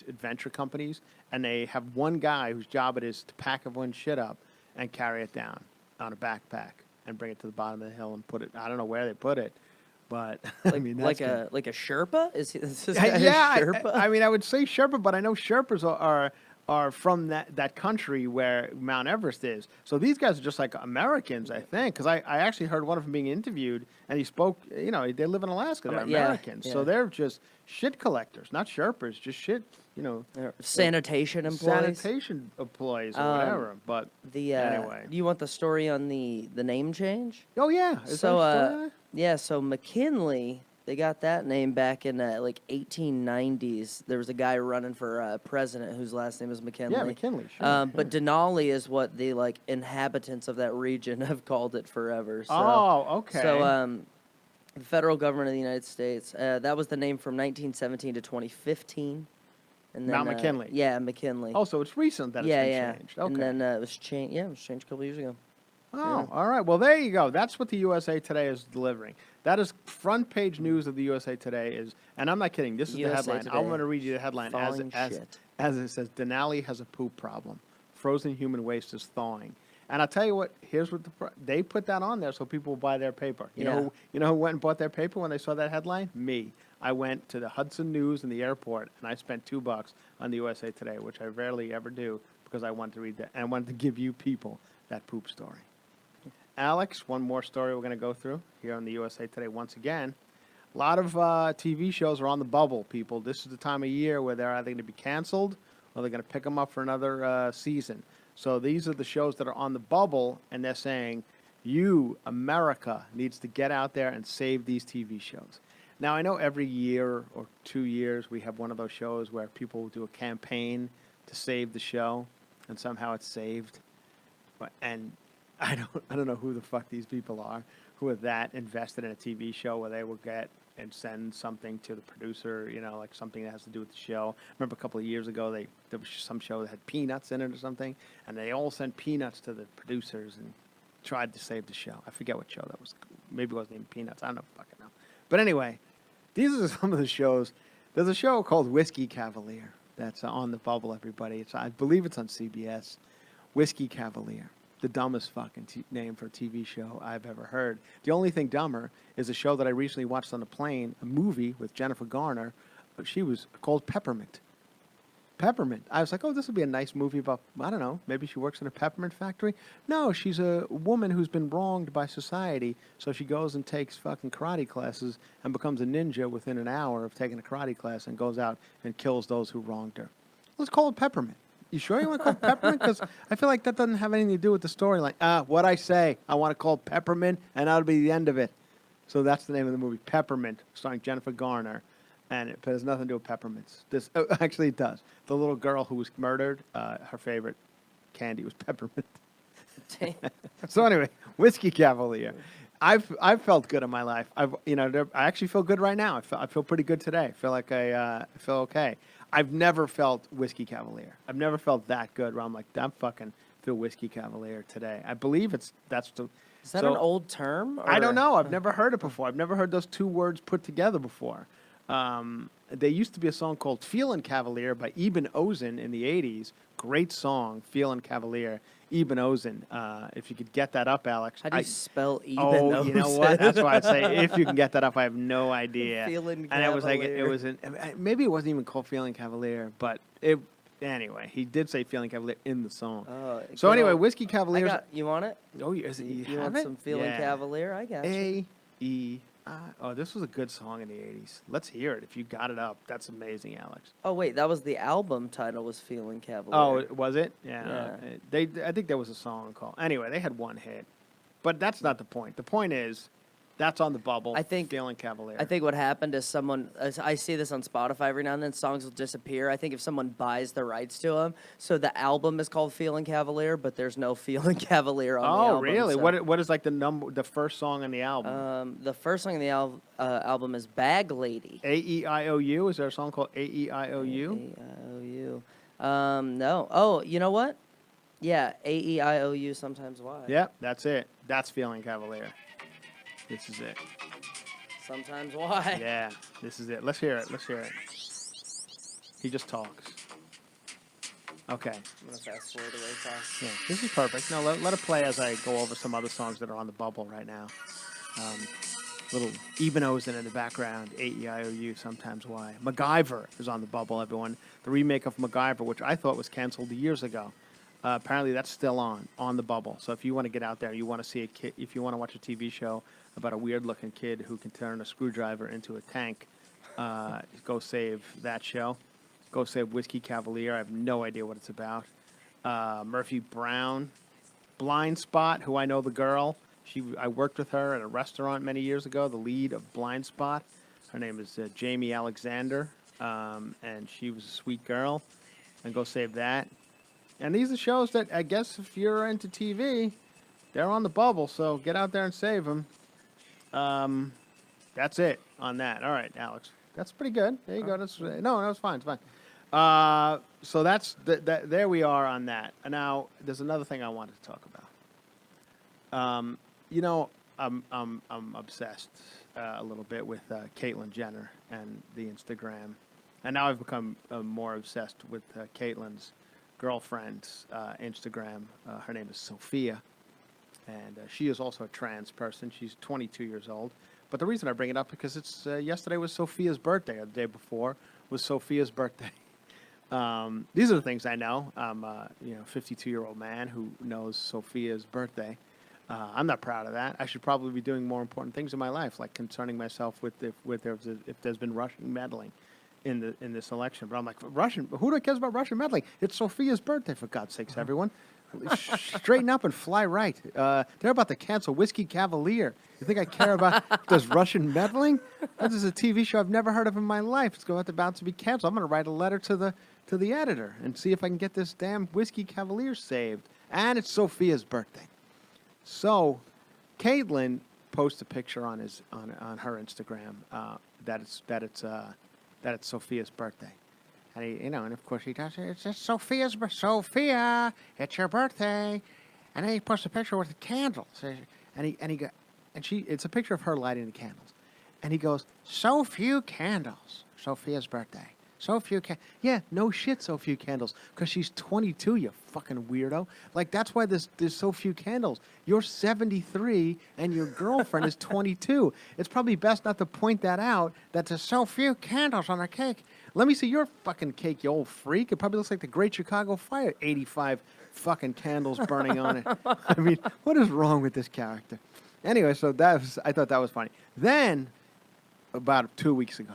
A: adventure companies, and they have one guy whose job it is to pack everyone's shit up and carry it down on a backpack and bring it to the bottom of the hill and put it. I don't know where they put it, but I mean that's
B: like a Sherpa. Is this guy
A: a
B: Sherpa?
A: I mean, I would say Sherpa, but I know Sherpas are from that country where Mount Everest is. So these guys are just like Americans, I think, because I actually heard one of them being interviewed, and he spoke, they live in Alaska. They're Americans. So they're just shit collectors, not Sherpas, just shit,
B: Sanitation employees.
A: Sanitation employees or whatever. But anyway.
B: Do you want the story on the name change?
A: Oh, yeah.
B: So McKinley, they got that name back in like 1890s. There was a guy running for president whose last name was McKinley.
A: Yeah, McKinley. Sure,
B: But Denali is what the inhabitants of that region have called it forever. So,
A: okay.
B: So the federal government of the United States, that was the name from 1917 to 2015. And then,
A: Mount McKinley.
B: Yeah, McKinley.
A: Oh, so it's recent that it's been changed. Okay.
B: And then it was changed. Yeah, it was changed a couple years ago.
A: Oh, all right. Well, there you go. That's what the USA Today is delivering. That is front page news of the USA Today and I'm not kidding. This is the headline.
B: Today.
A: I'm going to read you the headline as it says. Denali has a poop problem. Frozen human waste is thawing. And I'll tell you what. Here's what they put that on there so people will buy their paper. You know who went and bought their paper when they saw that headline? Me. I went to the Hudson News in the airport and I spent $2 on the USA Today, which I rarely ever do because I wanted to read that and I wanted to give you people that poop story. Alex, one more story we're going to go through here on the USA Today once again. A lot of TV shows are on the bubble, people. This is the time of year where they're either going to be canceled or they're going to pick them up for another season. So these are the shows that are on the bubble, and they're saying, you, America, needs to get out there and save these TV shows. Now, I know every year or 2 years we have one of those shows where people will do a campaign to save the show, and somehow it's saved. And I don't know who the fuck these people are who are that invested in a TV show where they will get and send something to the producer, you know, like something that has to do with the show. I remember a couple of years ago, there was some show that had peanuts in it or something, and they all sent peanuts to the producers and tried to save the show. I forget what show that was. Maybe it wasn't even Peanuts. I don't know, fucking know. But anyway, these are some of the shows. There's a show called Whiskey Cavalier that's on the bubble, everybody. I believe it's on CBS. Whiskey Cavalier. The dumbest fucking name for a TV show I've ever heard. The only thing dumber is a show that I recently watched on the plane, a movie with Jennifer Garner. She was called Peppermint. Peppermint. I was like, oh, this would be a nice movie about, I don't know, maybe she works in a peppermint factory. No, she's a woman who's been wronged by society, so she goes and takes fucking karate classes and becomes a ninja within an hour of taking a karate class and goes out and kills those who wronged her. Let's call it Peppermint. You sure you want to call it Peppermint? Because I feel like that doesn't have anything to do with the storyline. What I say, I want to call it Peppermint, and that'll be the end of it. So that's the name of the movie, Peppermint, starring Jennifer Garner. And it has nothing to do with peppermints. Actually, it does. The little girl who was murdered, her favorite candy was peppermint. So anyway, Whiskey Cavalier. I've felt good in my life. I actually feel good right now. I feel pretty good today. I feel like I feel okay. I've never felt Whiskey Cavalier. I've never felt that good where I'm like, I'm fucking feel Whiskey Cavalier today. I believe that's the.
B: Is that an old term? Or?
A: I don't know. I've never heard it before. I've never heard those two words put together before. There used to be a song called Feelin' Cavalier by Eben Ozen in the 80s. Great song, Feelin' Cavalier, Eben Ozen. If you could get that up, Alex.
B: How do you spell Eben
A: Ozen? Oh, you know what? That's why I say if you can get that up, I have no idea.
B: Feelin' Cavalier.
A: And it was maybe it wasn't even called Feelin' Cavalier, but anyway, he did say Feelin' Cavalier in the song. So anyway, Whiskey Cavalier.
B: You want it?
A: Oh, yes.
B: You want some Feelin' Cavalier? I got you.
A: Oh, this was a good song in the 80s. Let's hear it. If you got it up, that's amazing, Alex.
B: Oh, wait, that was the album title was Feelin' Cavalier.
A: Oh, was it? Yeah. I think there was a song called. Anyway, they had one hit. But that's not the point. The point is, that's on the bubble.
B: I think
A: Feelin' Cavalier.
B: I think what happened is I see this on Spotify every now and then, songs will disappear. I think if someone buys the rights to them, so the album is called Feelin' Cavalier, but there's no Feelin' Cavalier on the album.
A: Oh, really?
B: So.
A: What is like the first song on the album?
B: The first song on the album is Bag Lady.
A: A-E-I-O-U? Is there a song called A-E-I-O-U?
B: A-E-I-O-U. No. Oh, you know what? Yeah, A-E-I-O-U, sometimes Y.
A: Yep, that's it. That's Feelin' Cavalier. This is it.
B: Sometimes why?
A: Yeah, this is it. Let's hear it. Let's hear it. He just talks. Okay.
B: I'm going to fast forward away fast.
A: Yeah, this is perfect. No, let it play as I go over some other songs that are on the bubble right now. Little Eben Ozen in the background, A-E-I-O-U, sometimes why. MacGyver is on the bubble, everyone. The remake of MacGyver, which I thought was canceled years ago. Apparently that's still on the bubble. So if you want to get out there, you want to see a kid, if you want to watch a TV show about a weird-looking kid who can turn a screwdriver into a tank, go save that show. Go save Whiskey Cavalier. I have no idea what it's about. Murphy Brown, Blind Spot, who I know the girl. I worked with her at a restaurant many years ago, the lead of Blind Spot. Her name is Jamie Alexander, and she was a sweet girl. And go save that. And these are shows that I guess if you're into TV, they're on the bubble, so get out there and save them. That's it on that. All right, Alex. That's pretty good. There you go. No, it's fine. It's fine. So that's there we are on that. And now there's another thing I wanted to talk about. I'm obsessed a little bit with Caitlyn Jenner and the Instagram, and now I've become more obsessed with Caitlyn's girlfriend's Instagram. Her name is Sophia, and she is also a trans person. She's 22 years old. But the reason I bring it up because it's yesterday was Sophia's birthday, or the day before was Sophia's birthday. These are the things I know. I'm a 52-year-old man who knows Sophia's birthday. I'm not proud of that. I should probably be doing more important things in my life, like concerning myself with if there's been Russian meddling in this election. But I'm like, Russian? Who cares about Russian meddling? It's Sophia's birthday, for God's sakes, everyone. Straighten up and fly right. They're about to cancel Whiskey Cavalier. You think I care about if there's Russian meddling? This is a TV show I've never heard of in my life. It's about to be canceled. I'm going to write a letter to the editor and see if I can get this damn Whiskey Cavalier saved. And it's Sophia's birthday. So, Caitlyn posts a picture on her Instagram that it's Sophia's birthday, and and of course he does it. It's just Sophia, it's your birthday, and then he posts a picture with the candles, it's a picture of her lighting the candles, and he goes, so few candles, Sophia's birthday. So few yeah, no shit, so few candles. Because she's 22, you fucking weirdo. Like, that's why there's so few candles. You're 73, and your girlfriend is 22. It's probably best not to point that out, that there's so few candles on her cake. Let me see your fucking cake, you old freak. It probably looks like the Great Chicago Fire. 85 fucking candles burning on it. I mean, what is wrong with this character? Anyway, so I thought that was funny. Then, about 2 weeks ago,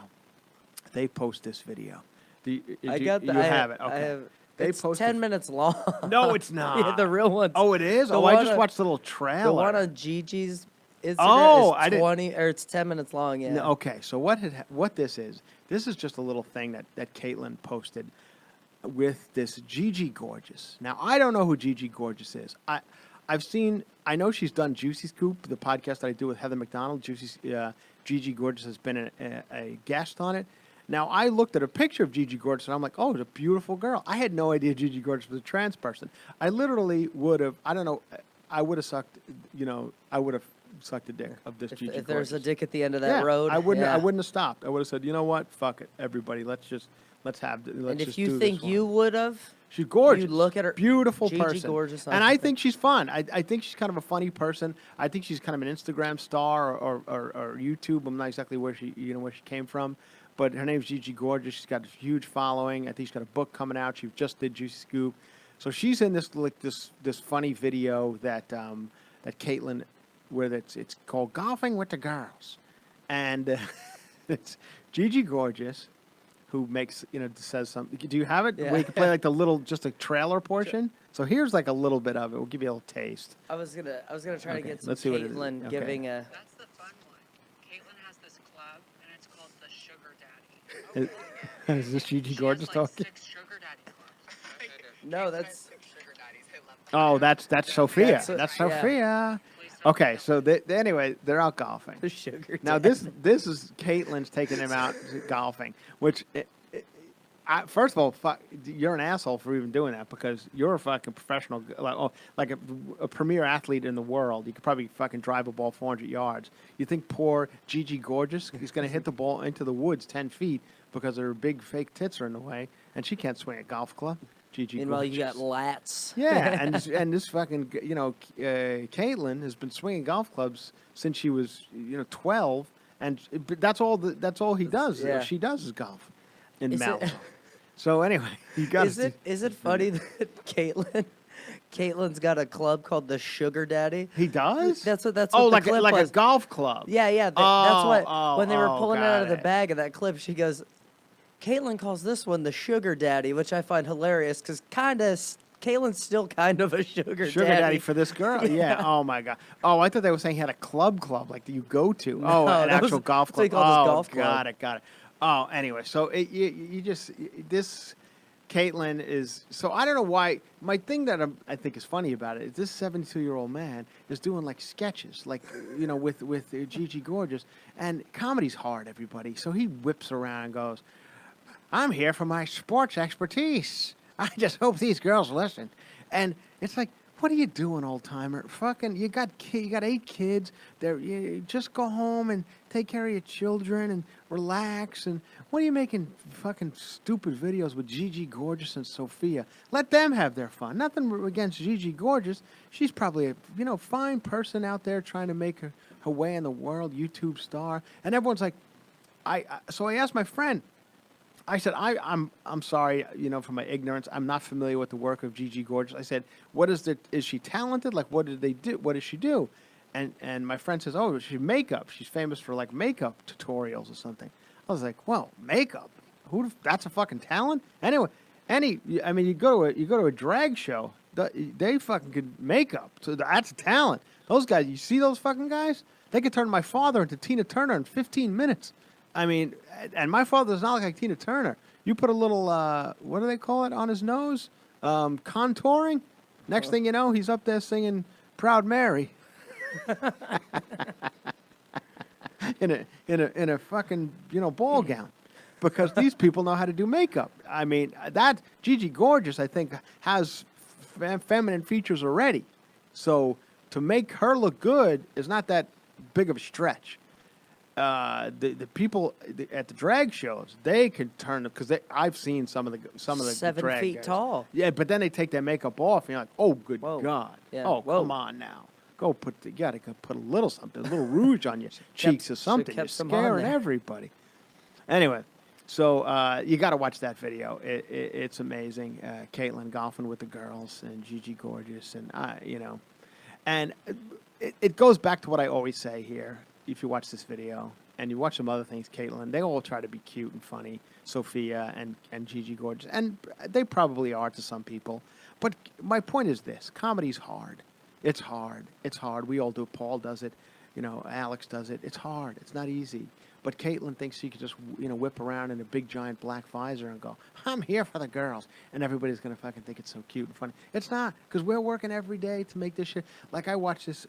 A: they post this video. You have it. Okay.
B: It's 10 minutes long.
A: No, it's not.
B: Yeah, the real one.
A: Oh, it is? I just watched the little trailer.
B: The one on Gigi's Instagram is 20, or it's 10 minutes long, yeah.
A: No, okay, so what this is just a little thing that Caitlyn posted with this Gigi Gorgeous. Now, I don't know who Gigi Gorgeous is. I know she's done Juicy Scoop, the podcast that I do with Heather McDonald. Gigi Gorgeous has been a guest on it. Now, I looked at a picture of Gigi Gorgeous, and I'm like, oh, it's a beautiful girl. I had no idea Gigi Gorgeous was a trans person. I literally would have, I don't know, I would have sucked the dick of this Gigi Gorgeous.
B: If there's a dick at the end of that road.
A: I wouldn't have stopped. I would have said, you know what? Fuck it, everybody. Let's just have this.
B: And if you think you would have,
A: she's gorgeous.
B: You look at her,
A: beautiful
B: Gigi
A: person,
B: Gorgeous,
A: and I think she's fun. I think she's kind of a funny person. I think she's kind of an Instagram star or YouTube. I'm not exactly where she came from, but her name's Gigi Gorgeous. She's got a huge following. I think she's got a book coming out. She just did Juicy Scoop, so she's in this funny video that Caitlyn, where it's called Golfing with the Girls, and it's Gigi Gorgeous who makes, says something. Do you have it?
B: Yeah.
A: Where you can play like just a trailer portion? Sure. So here's like a little bit of it. We'll give you a little taste.
B: I was gonna try to get some
A: Let's see
B: Caitlyn giving a.
C: That's the fun one. Caitlyn has this club, and it's called the Sugar Daddy.
A: Is this Gigi Gorgeous talking?
C: 6 Sugar Daddy clubs.
B: No, that's.
C: Sugar Daddies. I love
A: Oh, that's Sophia.
B: That's
A: Sophia.
C: Please don't
A: Okay, so anyway, they're out golfing.
B: The sugar.
A: Now this is Caitlyn's taking him out golfing, which first of all, you're an asshole for even doing that, because you're a fucking professional, like a premier athlete in the world. You could probably fucking drive a ball 400 yards. You think poor Gigi Gorgeous is going to hit the ball into the woods 10 feet because her big fake tits are in the way, and she can't swing a golf club? Gigi
B: Meanwhile,
A: Gorgeous.
B: you got lats.
A: Yeah, and this fucking Caitlyn has been swinging golf clubs since she was 12, and that's all he does.
B: Yeah.
A: She does is golf in
B: Is it-
A: Malibu. So anyway, you got
B: Is it funny that Caitlyn's got a club called the Sugar Daddy?
A: He does.
B: That's what the
A: like
B: clip
A: a
B: was.
A: golf club.
B: Yeah, that's what when they were pulling it out of the
A: got it.
B: bag of that clip, she goes, Caitlyn calls this one the Sugar Daddy, which I find hilarious because Caitlyn's still kind of a sugar
A: Daddy for this girl. Yeah. Oh my god. Oh, I thought they were saying he had a club like that you go to.
B: No,
A: an
B: that was-
A: actual golf
B: that's what he
A: club.
B: called his
A: Oh,
B: golf club.
A: got it. Oh, anyway, so this Caitlyn is, so I don't know why. My thing that I think is funny about it is this 72-year-old man is doing like sketches, like with Gigi Gorgeous, and comedy's hard, everybody. So he whips around and goes, "I'm here for my sports expertise. I just hope these girls listen." And it's like, what are you doing, old timer? Fucking, you got 8 kids. You just go home and take care of your children and relax. And what are you making fucking stupid videos with Gigi Gorgeous and Sophia? Let them have their fun. Nothing against Gigi Gorgeous. She's probably a fine person out there trying to make her way in the world, YouTube star. And everyone's like, so I asked my friend. I said, I'm sorry, for my ignorance. I'm not familiar with the work of Gigi Gorgeous. I said, is she talented? Like, what did they do? What does she do? And my friend says, oh, she's makeup. She's famous for like makeup tutorials or something. I was like, well, makeup? That's a fucking talent? Anyway, you go to a drag show, they fucking could makeup. So that's a talent. Those guys, you see those fucking guys? They could turn my father into Tina Turner in 15 minutes. I mean, and my father does not look like Tina Turner. You put a little, what do they call it, on his nose? Contouring. Next thing you know, he's up there singing Proud Mary. in a fucking ball gown, because these people know how to do makeup. I mean, that Gigi Gorgeous, I think, has feminine features already, so to make her look good is not that big of a stretch. The people at the drag shows, they can turn it, because I've seen some of the
B: 7
A: drag
B: feet
A: guys.
B: tall.
A: Yeah, but then they take their makeup off, and you're like, oh, good
B: Whoa.
A: God.
B: Yeah.
A: Oh,
B: Whoa.
A: come on now. You gotta go put a little something, a little rouge on your cheeks or something. You're
B: kept some on
A: scaring
B: there.
A: everybody. Anyway, so you got to watch that video. It's amazing. Caitlyn golfing with the girls and Gigi Gorgeous, and and it goes back to what I always say here. If you watch this video and you watch some other things, Caitlyn, they all try to be cute and funny. Sophia and Gigi Gorgeous, and they probably are to some people. But my point is this: comedy's hard. It's hard. It's hard. We all do it. Paul does it. Alex does it. It's hard. It's not easy. But Caitlyn thinks she could just, whip around in a big giant black visor and go, I'm here for the girls. And everybody's going to fucking think it's so cute and funny. It's not, because we're working every day to make this shit. Like, I watch this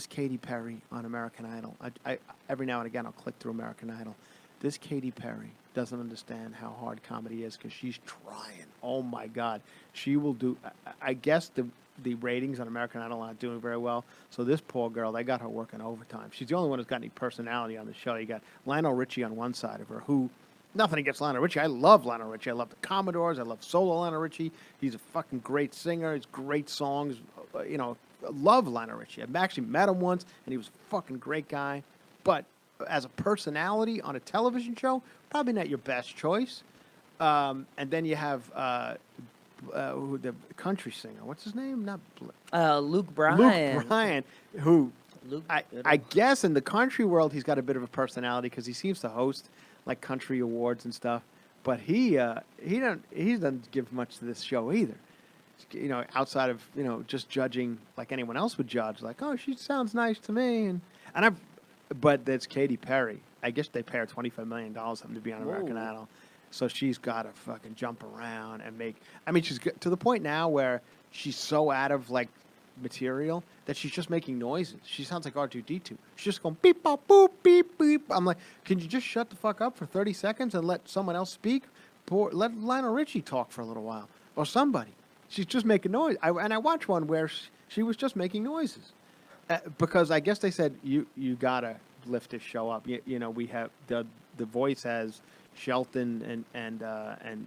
A: Katy Perry on American Idol. I every now and again, I'll click through American Idol. This Katy Perry doesn't understand how hard comedy is, because she's trying. Oh, my God. She will do, I guess the ratings on American Idol aren't doing very well. So this poor girl, they got her working overtime. She's the only one who's got any personality on the show. You got Lionel Richie on one side of her, who, nothing against Lionel Richie. I love Lionel Richie. I love the Commodores. I love solo Lionel Richie. He's a fucking great singer. He's great songs. Love Lionel Richie. I've actually met him once, and he was a fucking great guy. But as a personality on a television show, probably not your best choice. And then you have the country singer. What's his name? Not
B: Luke Bryan.
A: Luke Bryan, who
B: Luke,
A: I guess in the country world he's got a bit of a personality, because he seems to host like country awards and stuff. But he doesn't give much to this show either. Outside of just judging like anyone else would judge, like, oh, she sounds nice to me, but that's Katy Perry. I guess they pay her $25 million something to be on American
B: Whoa.
A: Idol. So she's got to fucking jump around and she's to the point now where she's so out of, like, material that she's just making noises. She sounds like R2-D2. She's just going beep, bop, boop, beep, beep. I'm like, can you just shut the fuck up for 30 seconds and let someone else speak? Let Lionel Richie talk for a little while. Or somebody. She's just making noise. And I watched one where she was just making noises. Because I guess they said, you got to lift this show up. We have, the Voice has Shelton and
B: Adam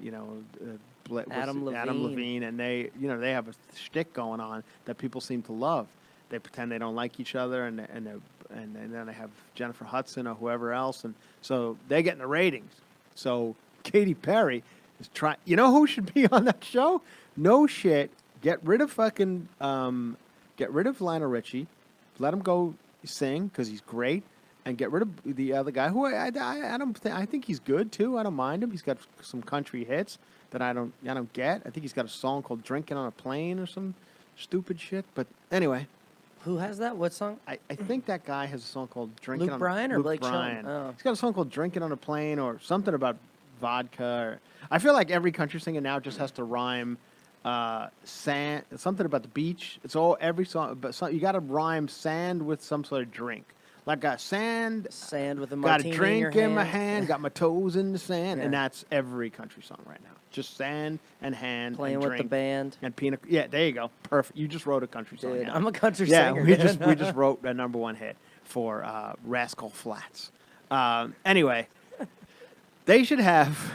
A: Levine, and they have a shtick going on that people seem to love. They pretend they don't like each other, and then they have Jennifer Hudson or whoever else, and so they get in the ratings. So Katy Perry is trying. You know who should be on that show? No shit. Get rid of Lionel Richie. Let him go sing, because he's great. And get rid of the other guy, who I think he's good too. I don't mind him. He's got some country hits that I don't get. I think he's got a song called "Drinking on a Plane" or some stupid shit. But anyway,
B: Who has that? What song?
A: I think that guy has a song called "Drinking."
B: Luke Bryan or
A: Luke
B: Blake
A: Bryan.
B: Shelton? Oh.
A: He's got a song called "Drinking on a Plane" or something about vodka. I feel like every country singer now just has to rhyme sand, something about the beach. It's all every song, but you got to rhyme sand with some sort of drink. Like got sand
B: with a
A: got a
B: martini
A: drink
B: in, your
A: my
B: hand.
A: hand, got my toes in the sand, and
B: Yeah.
A: that's every country song right now. Just sand and hand,
B: Playing
A: and
B: with
A: drink
B: the band.
A: and peanut. Yeah, there you go. Perfect. You just wrote a country song.
B: Dude,
A: now.
B: I'm a country
A: yeah,
B: singer.
A: we
B: dude.
A: just wrote a #1 hit for Rascal Flatts. Anyway, they should have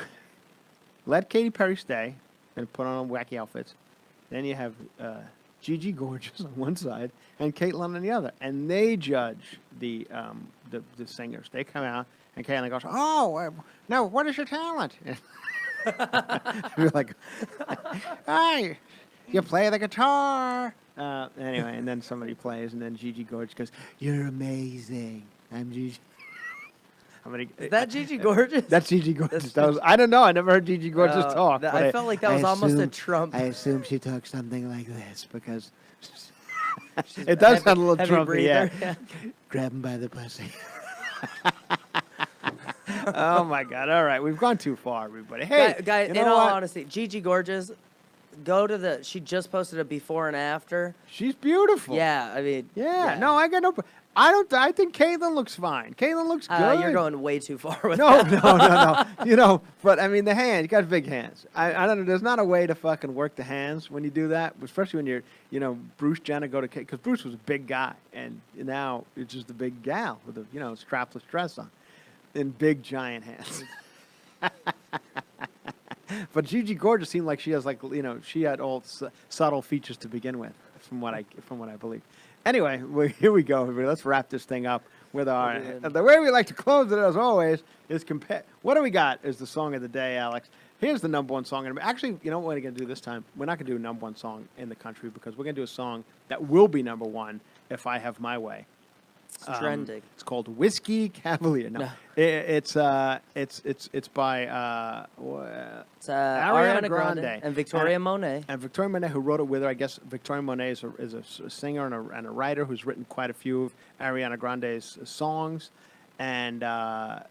A: let Katy Perry stay and put on wacky outfits. Then you have Gigi Gorgeous on one side and Caitlyn on the other, and they judge the singers. They come out and Caitlyn goes, "Oh, no, what is your talent?" You're like, "Hi, you play the guitar." Anyway, and then somebody plays, and then Gigi Gorgeous goes, "You're amazing. I'm Gigi."
B: Is that Gigi Gorgeous?
A: That's Gigi Gorgeous. I don't know. I never heard Gigi Gorgeous talk. But
B: I felt like that was almost a
A: assume-
B: Trump.
A: I assume she talks something like this because it does sound a little
B: heavy
A: Trumpy.
B: breather,
A: Yeah. Grab him by the pussy. Oh my God! All right, we've gone too far, everybody. Hey,
B: guy,
A: you know
B: in all
A: what?
B: honesty, Gigi Gorgeous, go to the. She just posted a before and after.
A: She's beautiful.
B: Yeah, I mean.
A: Yeah. No, I got no. I don't. I think Caitlyn looks fine. Caitlyn looks good.
B: You're going way too far with
A: No,
B: that.
A: no. You know, but I mean, the hand. You got big hands. I don't know. There's not a way to fucking work the hands when you do that, especially when you're, you know, Bruce Jenner go to because Bruce was a big guy, and now it's just a big gal with a, you know, strapless dress on, and big giant hands. But Gigi Gorgeous seemed like she has, like, you know, she had all subtle features to begin with, from what I believe. Anyway, here we go. Let's wrap this thing up with our. The way we like to close it, as always, is compare. What do we got? Is the song of the day, Alex? Here's the number one song. Actually, you know what we're going to do this time? We're not going to do a number one song in the country because we're going to do a song that will be number one if I have my way.
B: It's trending.
A: It's called Whiskey Cavalier. No. It's by
B: Ariana Grande and Victoria Monet.
A: And Victoria Monet, who wrote it with her. I guess Victoria Monet is a singer and a writer who's written quite a few of Ariana Grande's songs. And now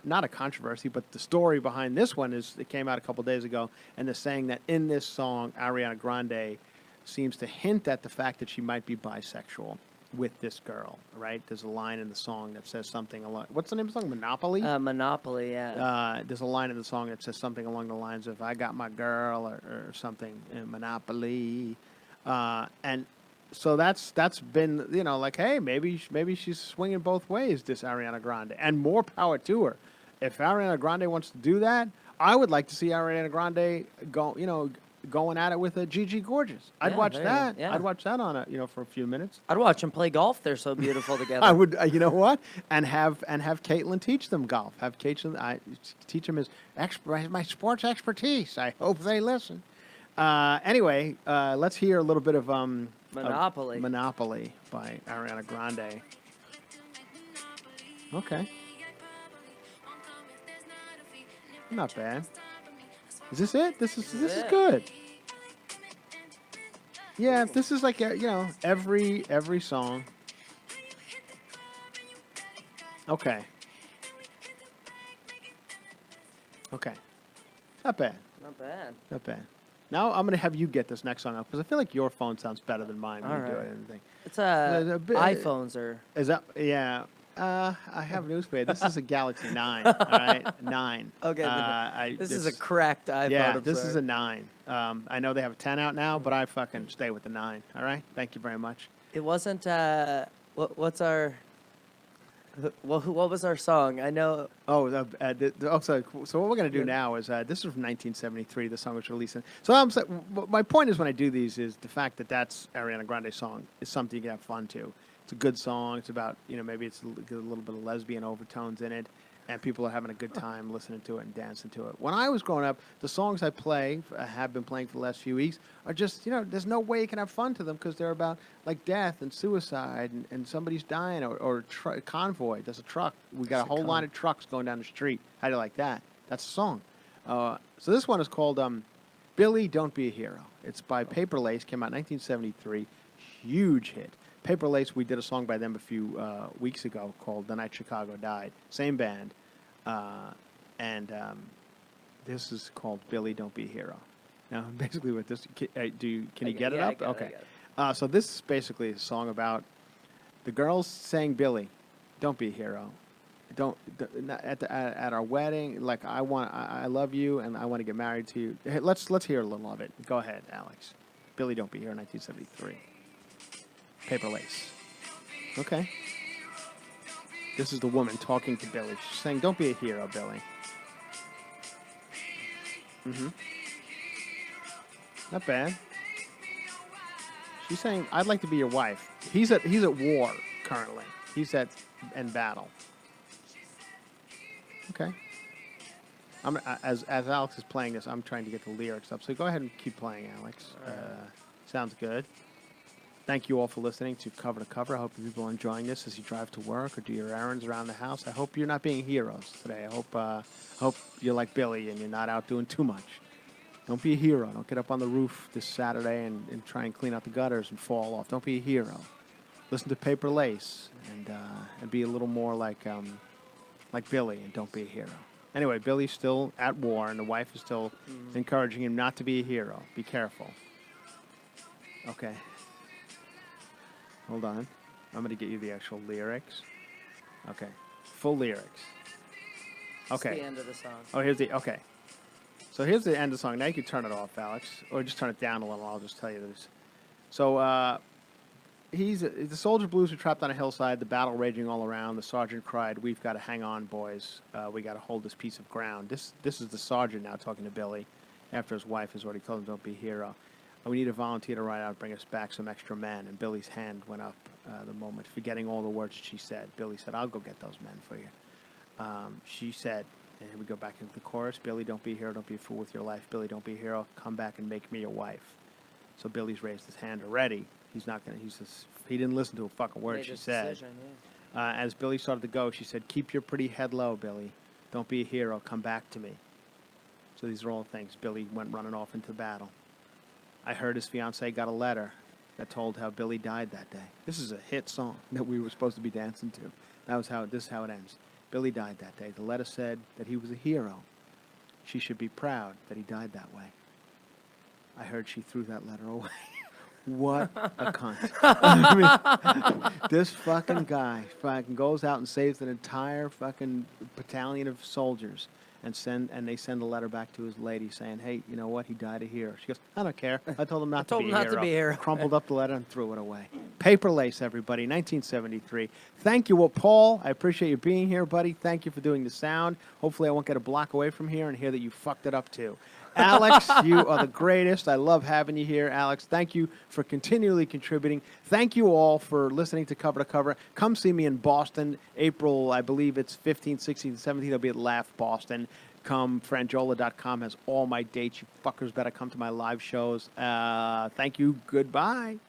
A: not a controversy, but the story behind this one is it came out a couple days ago, and they're saying that in this song, Ariana Grande seems to hint at the fact that she might be bisexual with this girl, right? There's a line in the song that says something along. What's the name of the song? Monopoly?
B: Monopoly, yeah.
A: There's a line in the song that says something along the lines of "I got my girl" or something. Monopoly, and so that's been, you know, like, hey, maybe she's swinging both ways, this Ariana Grande, and more power to her. If Ariana Grande wants to do that, I would like to see Ariana Grande going at it with a Gigi Gorgeous. I'd watch that.
B: Yeah.
A: I'd watch that for a few minutes.
B: I'd watch them play golf. They're so beautiful together.
A: I would, you know what? And have Caitlyn teach them golf. Have Caitlyn teach them my sports expertise. I hope they listen. Anyway, let's hear a little bit of
B: Monopoly.
A: Monopoly by Ariana Grande. Okay. Not bad. Is this it? This is good. Yeah, this is like every song. Okay. Not bad. Not bad. Now I'm gonna have you get this next song up because I feel like your phone sounds better than mine when you do it. And
B: It's iPhones are.
A: Is that yeah? I have news for you. This is a Galaxy 9. All right, 9.
B: Okay. This is a cracked iPhone.
A: Yeah, this is a 9. I know they have a 10 out now, but I fucking stay with the 9. All right. Thank you very much.
B: It wasn't. What's our? What was our song? I know.
A: So what we're gonna do now is this is from 1973. The song was released. So my point is when I do these is the fact that that's Ariana Grande's song is something you can have fun to. It's a good song. It's about, maybe it's a little bit of lesbian overtones in it, and people are having a good time listening to it and dancing to it. When I was growing up, the songs I have been playing for the last few weeks, are just, there's no way you can have fun to them because they're about, like, death and suicide and somebody's dying or convoy. There's a truck. We got a whole line of trucks going down the street. How do you like that? That's a song. So this one is called Billy, Don't Be a Hero. It's by Paper Lace. Came out in 1973. Huge hit. Paper Lace, we did a song by them a few weeks ago called The Night Chicago Died. Same band. And this is called Billy, Don't Be a Hero. Now, basically what this, can you get it up? Okay. So this is basically a song about the girls saying, Billy, don't be a hero. At our wedding, like, I love you and I want to get married to you. Hey, let's hear a little of it. Go ahead, Alex. Billy, Don't Be a Hero, 1973. Paper Lace. Okay. This is the woman talking to Billy. She's saying, don't be a hero, Billy. Not bad. She's saying, I'd like to be your wife. He's at war currently. He's in battle. Okay. As Alex is playing this, I'm trying to get the lyrics up. So go ahead and keep playing, Alex. Sounds good. Thank you all for listening to Cover to Cover. I hope people are enjoying this as you drive to work or do your errands around the house. I hope you're not being heroes today. I hope you're like Billy and you're not out doing too much. Don't be a hero. Don't get up on the roof this Saturday and try and clean out the gutters and fall off. Don't be a hero. Listen to Paper Lace and be a little more like Billy and don't be a hero. Anyway, Billy's still at war, and the wife is still encouraging him not to be a hero. Be careful. Okay. Hold on. I'm going to get you the actual lyrics. Okay. Full lyrics.
B: It's
A: Okay.
B: the end of the song.
A: Oh, okay. So here's the end of the song. Now you can turn it off, Alex, or just turn it down a little. I'll just tell you this. So the soldier blues are trapped on a hillside. The battle raging all around. The sergeant cried, "We've got to hang on, boys. We got to hold this piece of ground." This is the sergeant now talking to Billy, after his wife has already told him, "Don't be a hero. We need a volunteer to ride out, bring us back some extra men." And Billy's hand went up the moment, forgetting all the words she said. Billy said, "I'll go get those men for you." She said, and here we go back into the chorus, "Billy, don't be a hero, don't be a fool with your life. Billy, don't be a hero, come back and make me your wife." So Billy's raised his hand already. He didn't listen to a fucking word
B: Made
A: she
B: his
A: said.
B: decision, yeah.
A: As Billy started to go, she said, "Keep your pretty head low, Billy. Don't be a hero, come back to me." So these are all things. Billy went running off into battle. I heard his fiancée got a letter that told how Billy died that day. This is a hit song that we were supposed to be dancing to. This is how it ends. Billy died that day. The letter said that he was a hero. She should be proud that he died that way. I heard she threw that letter away. What a cunt. I mean, this fucking guy fucking goes out and saves an entire fucking battalion of soldiers and they send a letter back to his lady saying, "Hey, you know what? He died a hero." She goes, "I don't care. I told him not to be a hero." Crumpled up the letter and threw it away. Paper Lace, everybody, 1973. Thank you, Paul. I appreciate you being here, buddy. Thank you for doing the sound. Hopefully I won't get a block away from here and hear that you fucked it up too. Alex, you are the greatest. I love having you here, Alex. Thank you for continually contributing. Thank you all for listening to Cover to Cover. Come see me in Boston, April, I believe it's 15th, 16th, 17th. I'll be at Laugh Boston. Come, Franjola.com has all my dates. You fuckers better come to my live shows. Thank you. Goodbye.